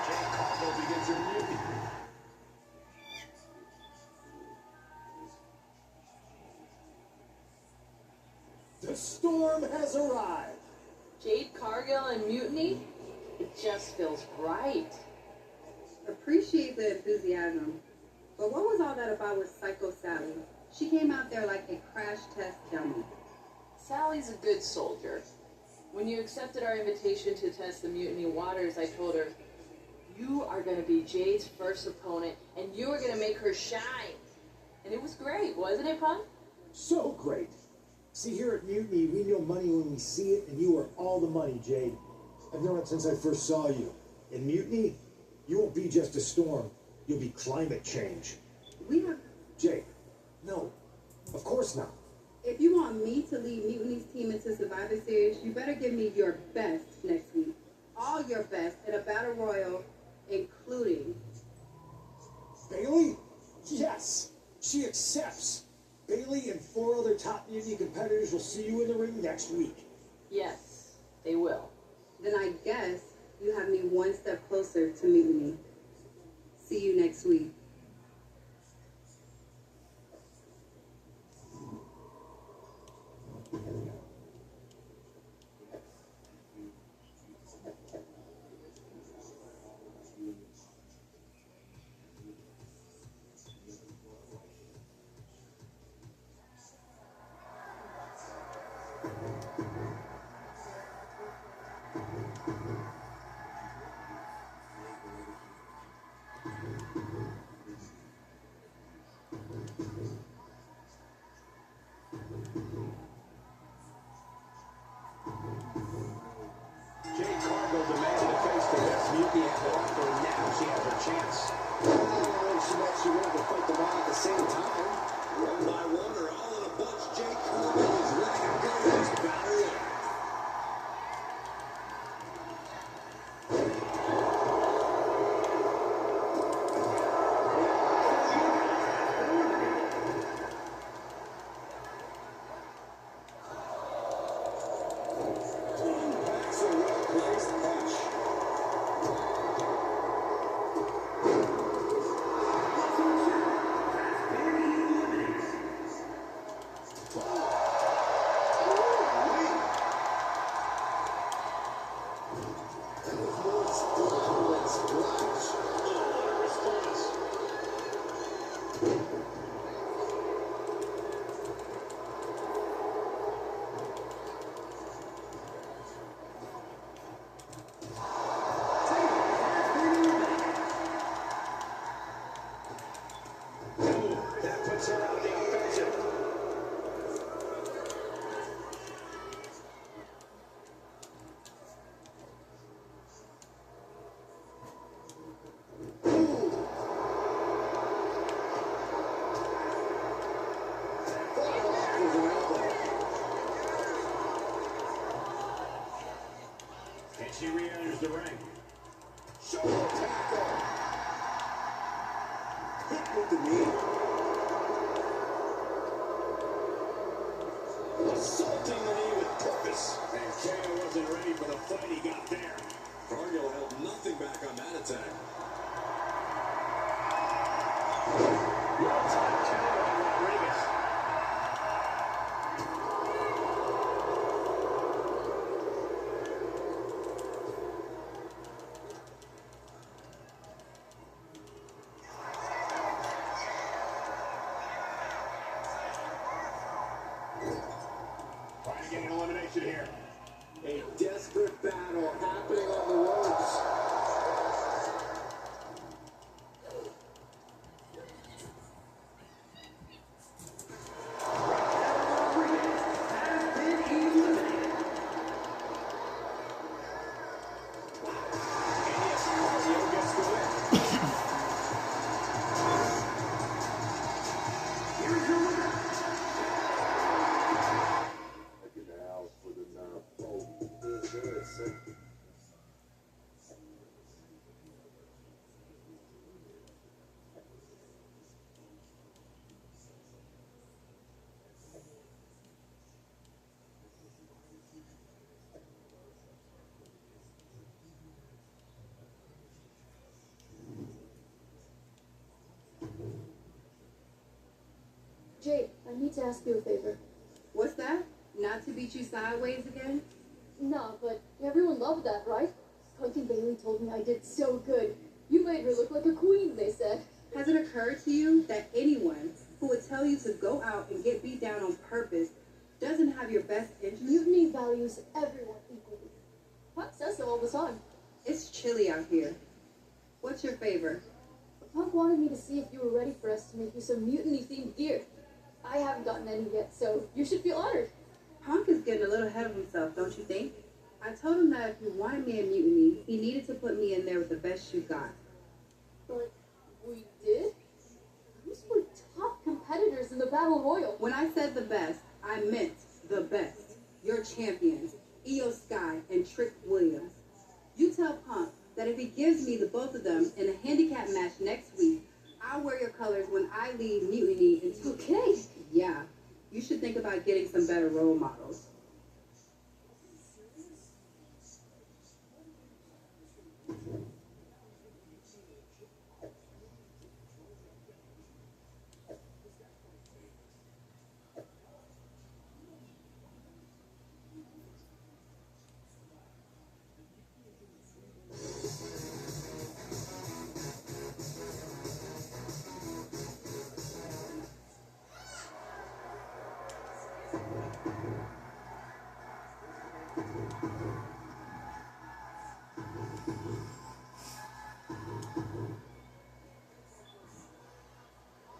Jade Cargill begins her mutiny. The storm has arrived. Jade Cargill and Mutiny? It just feels right. Appreciate the enthusiasm. But what was all that about with Psycho Sally? She came out there like a crash test dummy. Sally's a good soldier. When you accepted our invitation to test the Mutiny waters, I told her, you are going to be Jade's first opponent, and you are going to make her shine. And it was great, wasn't it, Punk? So great. See, here at Mutiny, we know money when we see it, and you are all the money, Jade. I've known it since I first saw you. In Mutiny, you won't be just a storm. You'll be climate change. We have... Jade, no. Of course not. If you want me to lead Mutiny's team into Survivor Series, you better give me your best next week. All your best in a battle royal, including... Bailey? Yes. She accepts. Bailey and 4 other top Mutiny competitors will see you in the ring next week. Yes, they will. Then I guess you have me one step closer to Mutiny. See you next week. Jade Cargill demanded to face the best Mutiny at her offer, and now she has her chance. She actually wanted to fight them all at the same time. One by one or all in a bunch, Jade Cargill is ready to go to this battle royal. That's a well-placed punch. That was more splash than splash. What a response. That puts her on the offensive. And she re-enters the ring. Shoulder tackle. Hit with the knee. Assaulting the knee with purpose. And KO wasn't ready for the fight he got there. Cargill held nothing back on that attack. Well-timed counter on Rodriguez. getting elimination here. A desperate battle happening on the ropes. Jay, I need to ask you a favor. What's that? Not to beat you sideways again? No, but everyone loved that, right? Punk and Bailey told me I did so good. You made her look like a queen, they said. Has it occurred to you that anyone who would tell you to go out and get beat down on purpose doesn't have your best interest? Mutiny values everyone equally. Punk says so all the time. It's chilly out here. What's your favor? Punk wanted me to see if you were ready for us to make you some mutiny-themed gear. I haven't gotten any yet, so you should feel honored. Punk is getting a little ahead of himself, don't you think? I told him that if he wanted me in mutiny, he needed to put me in there with the best you got. But we did? Those were top competitors in the Battle Royal. When I said the best, I meant the best. Your champions, Io Sky and Trick Williams. You tell Punk that if he gives me the both of them in a handicap match next week, I'll wear your colors when I leave mutiny into... Okay. Yeah, you should think about getting some better role models.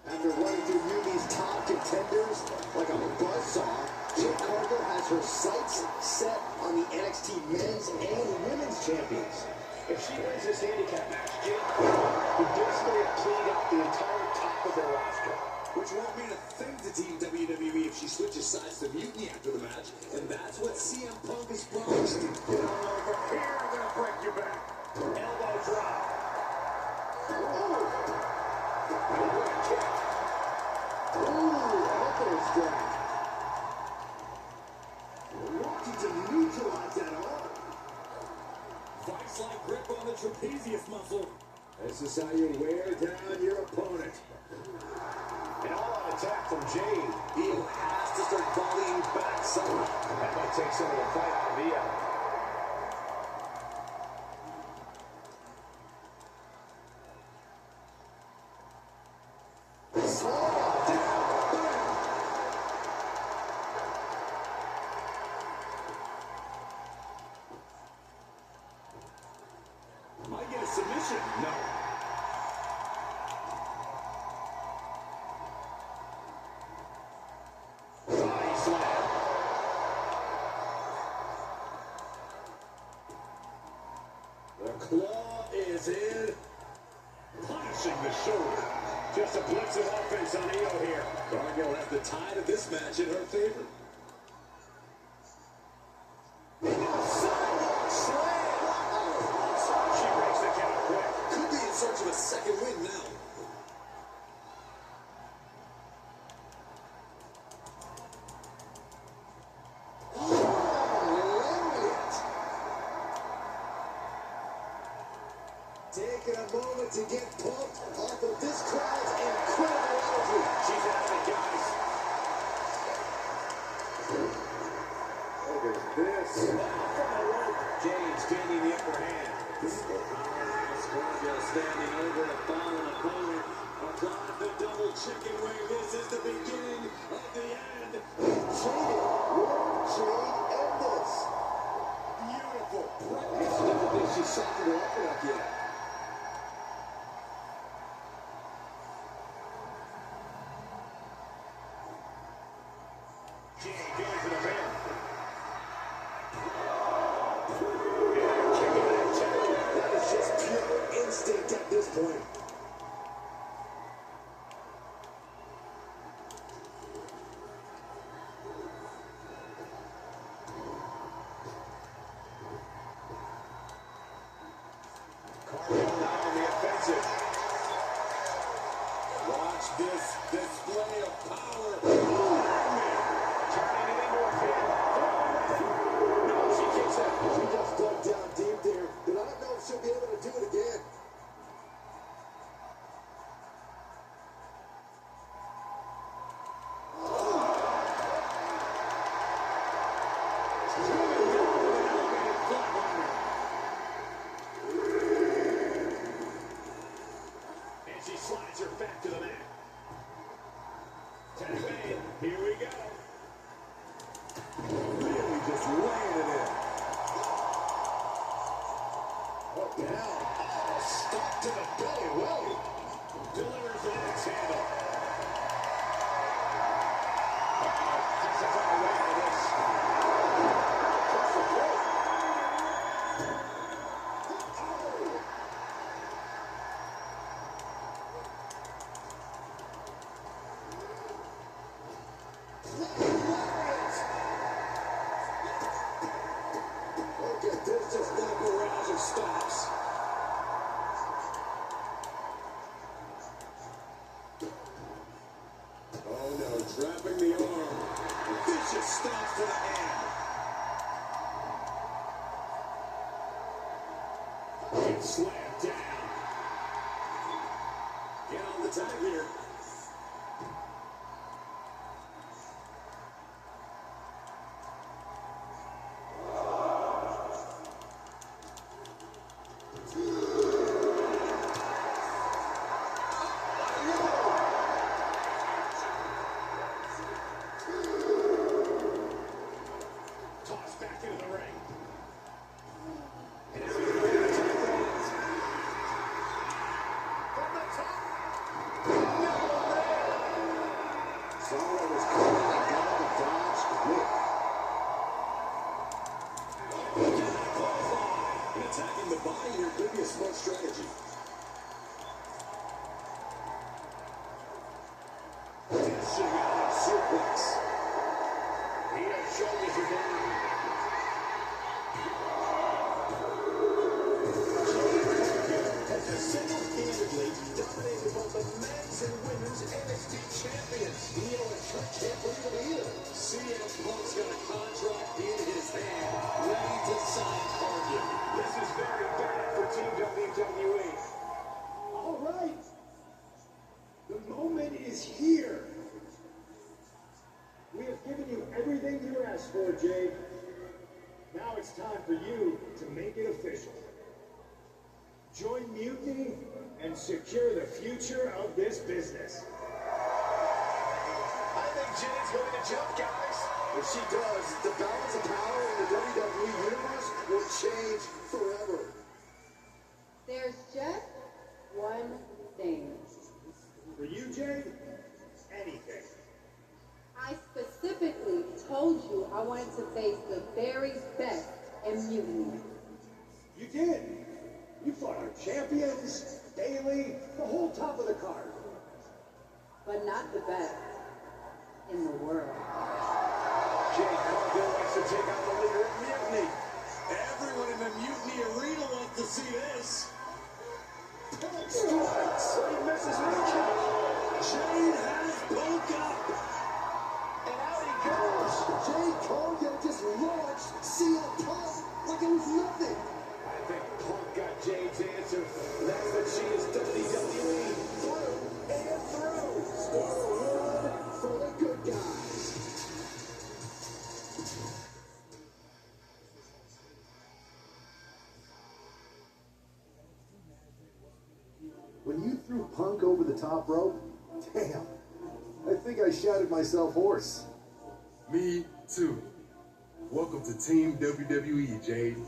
After running through Mutiny's top contenders like a buzzsaw, Jade Cargill has her sights set on the NXT men's and women's champions. If she wins this handicap match, Jade Cargill would basically have cleaned out the entire top of their roster. Which won't mean a thing to Team WWE if she switches sides to Mutiny after the match, and that's what CM Punk has promised. Get on over here, I'm gonna break you back. Elbow drop. Ooh. What a kick. Ooh, elbow drop. Wanting to neutralize that arm. Vice-like grip on the trapezius muscle. This is how you wear down your opponent. An all-out attack from Jade. Io has to start volleying back some. That might take some of the fight out of Io. Might get a submission. No. Body slam. The claw is in. Punishing the shoulder. Just a blitz of offense on Io here. Cargill has the tide of this match in her favor. Sidewalk slam. She breaks the count quick. Could be in search of a second win now. Taking a moment to get pumped off of this crowd's incredible energy. She's at it, guys. Look at this. From the rope. James gaining the upper hand. Powerhouse Cargill standing over a fallen opponent. Applied the double chicken wing. This is the beginning of the end. Jaded. Jade Jay going for the pin. That is just pure instinct at this point. Cargill now on the offensive. Watch this display of power. Turning it into a pin. No, she kicks out. She just dug down deep there, but I don't know if she'll be able to do it again. And she slides her back to the mat. Tag made. Here we go. Really just laying it in. Up down. Oh, stop to the belly. Well, Delivers the axe handle. look at this, just like barrage of stops. Oh no, trapping the arm. Vicious stop to the hand. Gets slammed down. Get on the tag here. Tossed back into the ring. And now he's ready to take things. From the top. Someone was coming and got the dodge quick. And attacking the body here could be a smart strategy. Dishing out a suplex. Io shoulders are down. Has single-handedly dominated both the men's and women's NXT champions. Io and Trick can't believe it either. CM Punk's got a contract in his hand, ready to sign Cargill. This is very bad for Team WWE. All right. The moment is here. We have given you everything you asked for, Jade. Now it's time for you to make it official. Join Mutiny and secure the future of this business. I think Jade's going to jump, guys. If she does, the balance of power in the WWE universe will change forever. There's just one thing. For you, Jade, anything. I specifically told you I wanted to face the very best in Mutiny. You did. You fought our champions, Bailey, the whole top of the card. But not the best in the world. Jade Cargill wants to take out the leader of Mutiny. Everyone in the Mutiny arena wants to see this. Punk strikes. He misses with a kick. Jade has Punk up. And out he goes. Jade Cargill just launched CM Punk like it was nothing. I think Punk got Jade's answer. That's that she is WWE through and through. Score one for the good guys. When you threw Punk over the top rope, damn, I think I shouted myself hoarse. Me too. Welcome to Team WWE, Jade.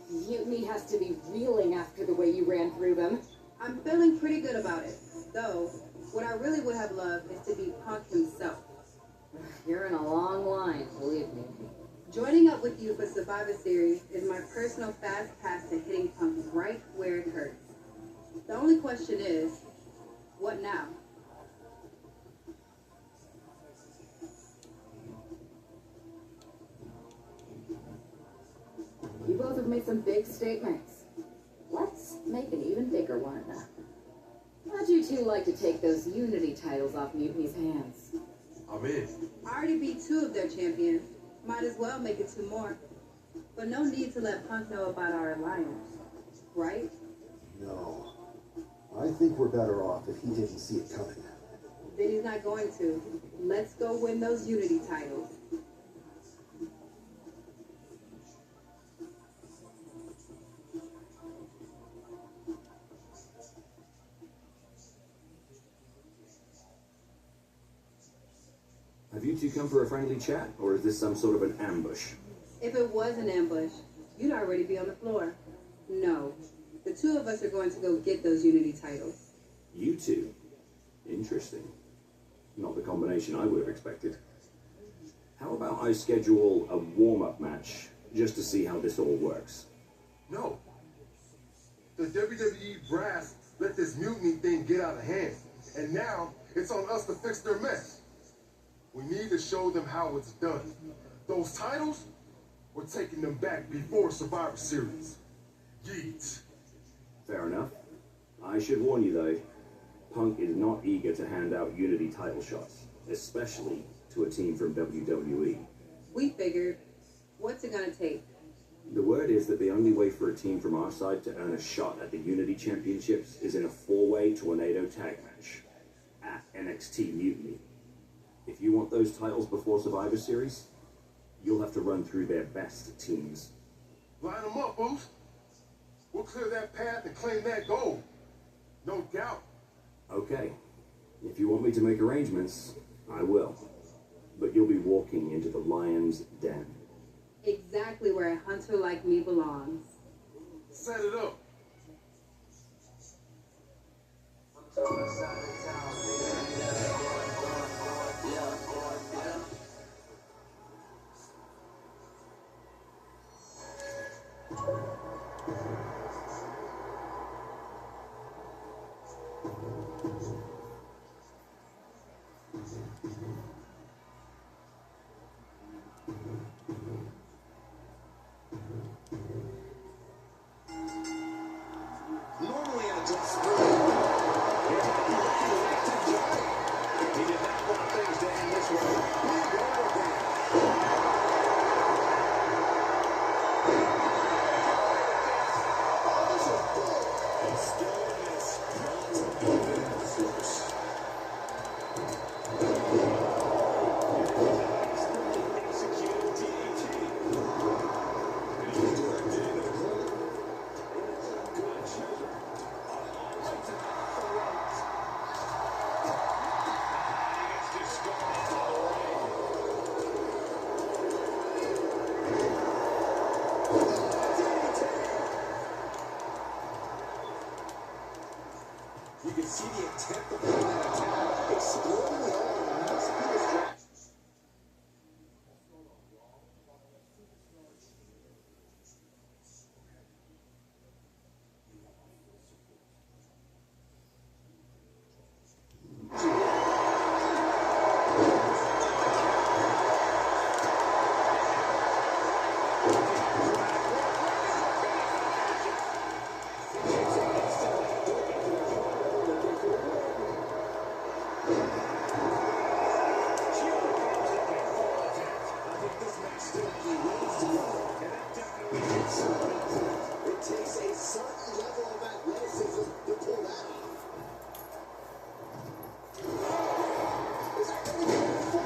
Mutiny has to be reeling after the way you ran through them. I'm feeling pretty good about it. Though, what I really would have loved is to be Punk himself. You're in a long Joining up with you for Survivor Series is my personal fast pass to hitting Punk right where it hurts. The only question is, what now? You both have made some big statements. Let's make an even bigger one. How'd you two like to take those Unity titles off Mutiny's hands? I'm in. I already beat 2 of their champions. Might as well make it 2 more. But no need to let Punk know about our alliance, right? No. I think we're better off if he didn't see it coming. Then he's not going to. Let's go win those Unity titles. Have you two come for a friendly chat, or is this some sort of an ambush? If it was an ambush, you'd already be on the floor. No. The 2 of us are going to go get those Unity titles. You two? Interesting. Not the combination I would have expected. How about I schedule a warm-up match, just to see how this all works? No. The WWE brass let this mutiny thing get out of hand. And now, it's on us to fix their mess. We need to show them how it's done. Those titles, we're taking them back before Survivor Series. Yeet. Fair enough. I should warn you, though, Punk is not eager to hand out Unity title shots, especially to a team from WWE. We figured, what's it gonna take? The word is that the only way for a team from our side to earn a shot at the Unity Championships is in a 4-way tornado tag match at NXT Mutiny. If you want those titles before Survivor Series, you'll have to run through their best teams. Line them up, Boost. We'll clear that path and claim that gold. No doubt. Okay. If you want me to make arrangements, I will. But you'll be walking into the lion's den. Exactly where a hunter like me belongs. Set it up. Normally in a tough spring, here's a lucky left to Johnny. He did not want things to end this way. Big overhand. Oh, this is big. And still in this, not even close. Excellently executed DDT. And he was directed into the corner. Good shooter. Right to the throat. He gets discarded out of the ring. You can see the intent of that attack. Exploding hard. Must be a stretch. It takes a certain level of athleticism to pull that off. Is that what we're going for?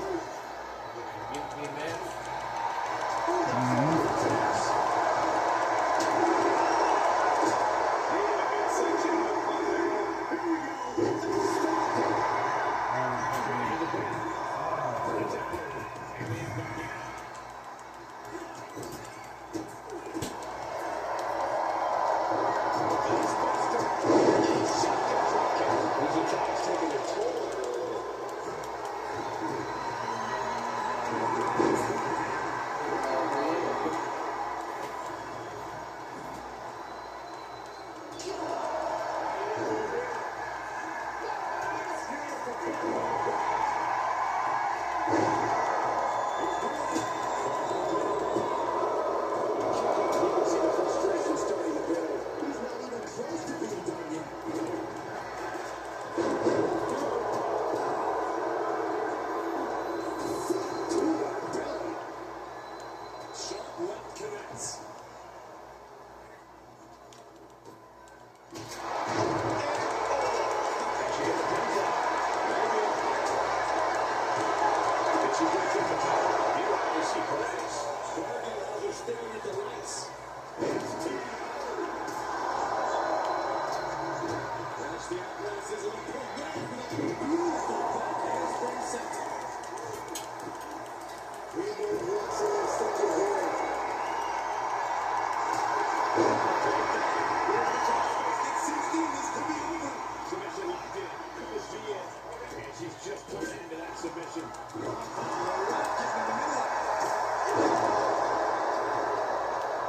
submission.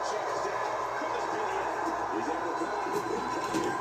Shakes down. Couldn't be the end. He's able to come out with the pin.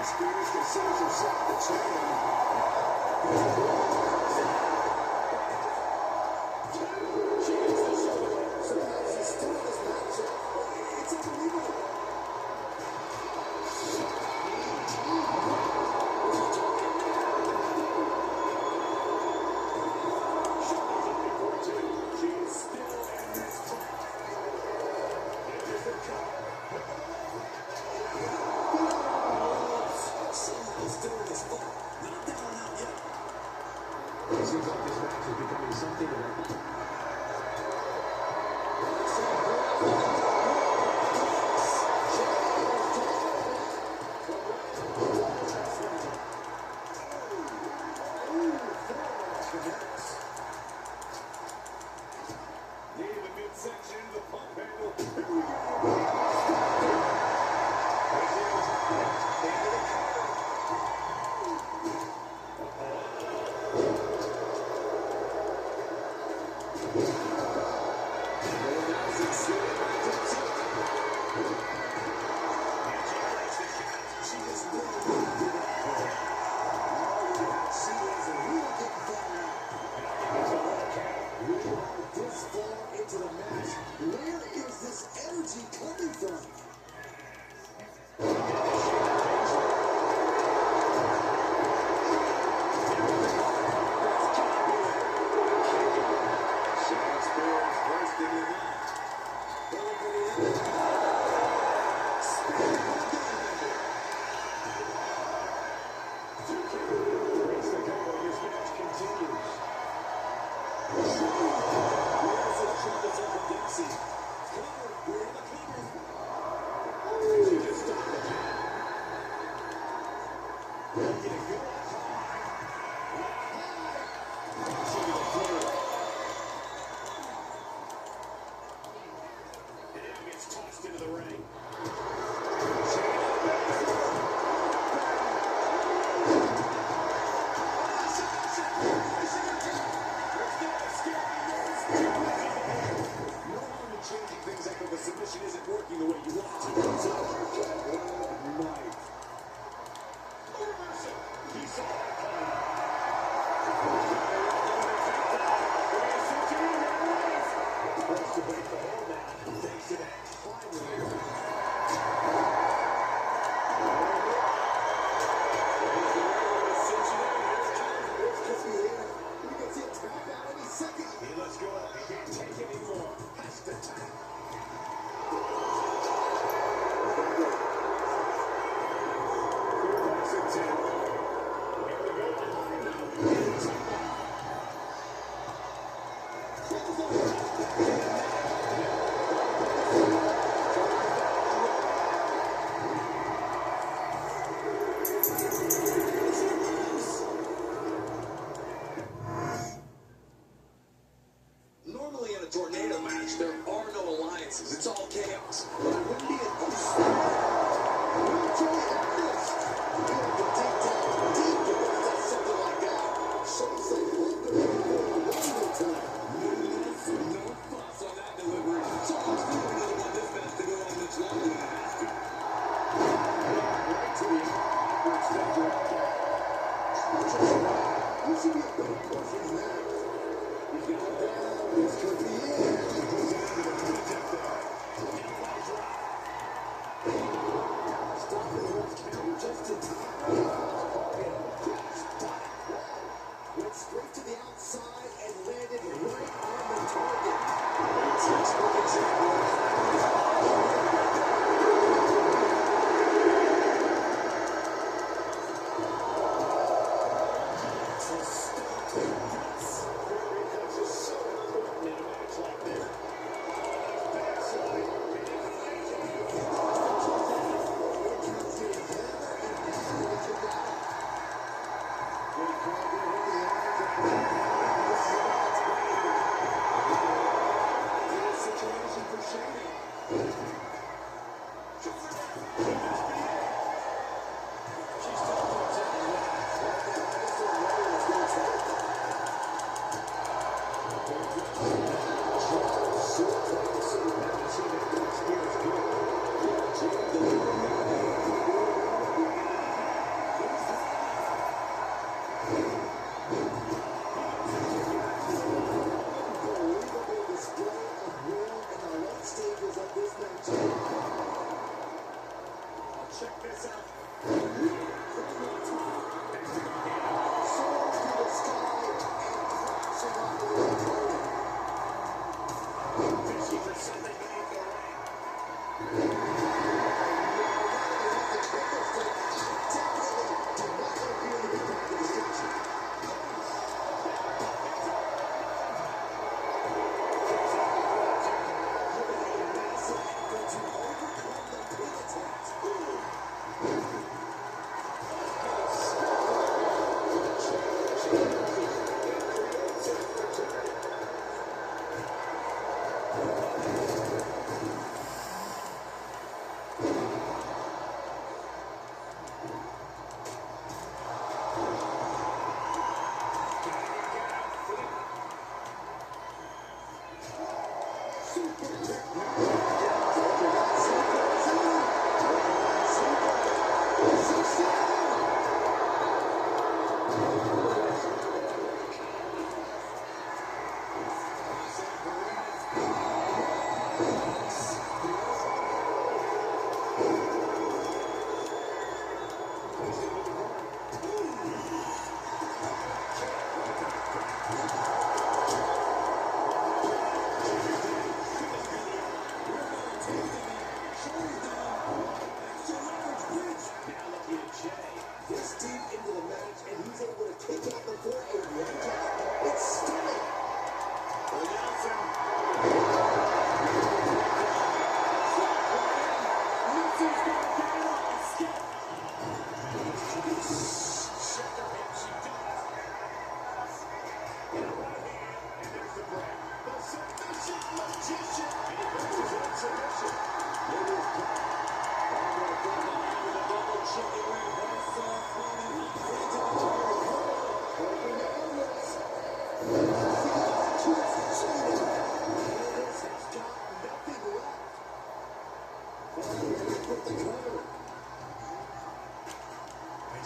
Spears considers himself the champion. She gets the shoulder. Somehow she's still in this matchup. It's unbelievable. She is still in this fight. Here's the cover. Somehow still in this fight. Not down and out yet. It seems like this match is becoming something of a... Near the midsection, the pump handle. Here we go.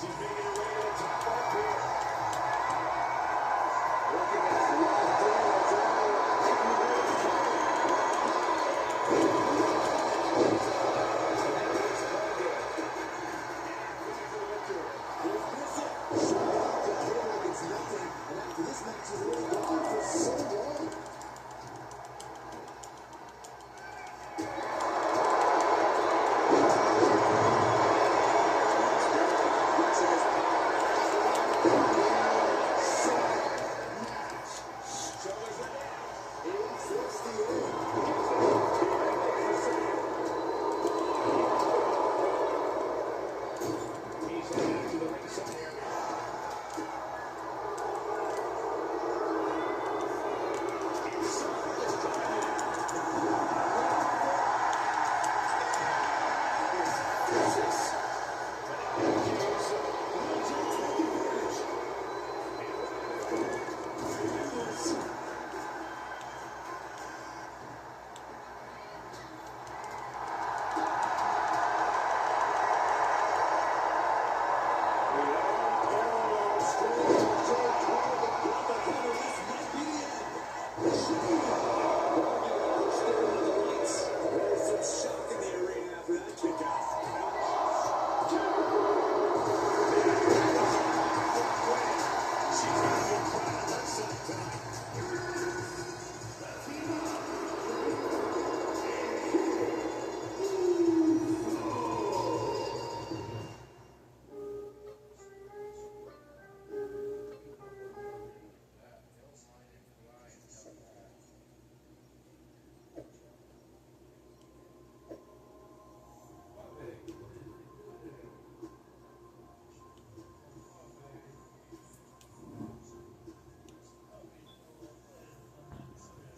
She's making her way to the top rope.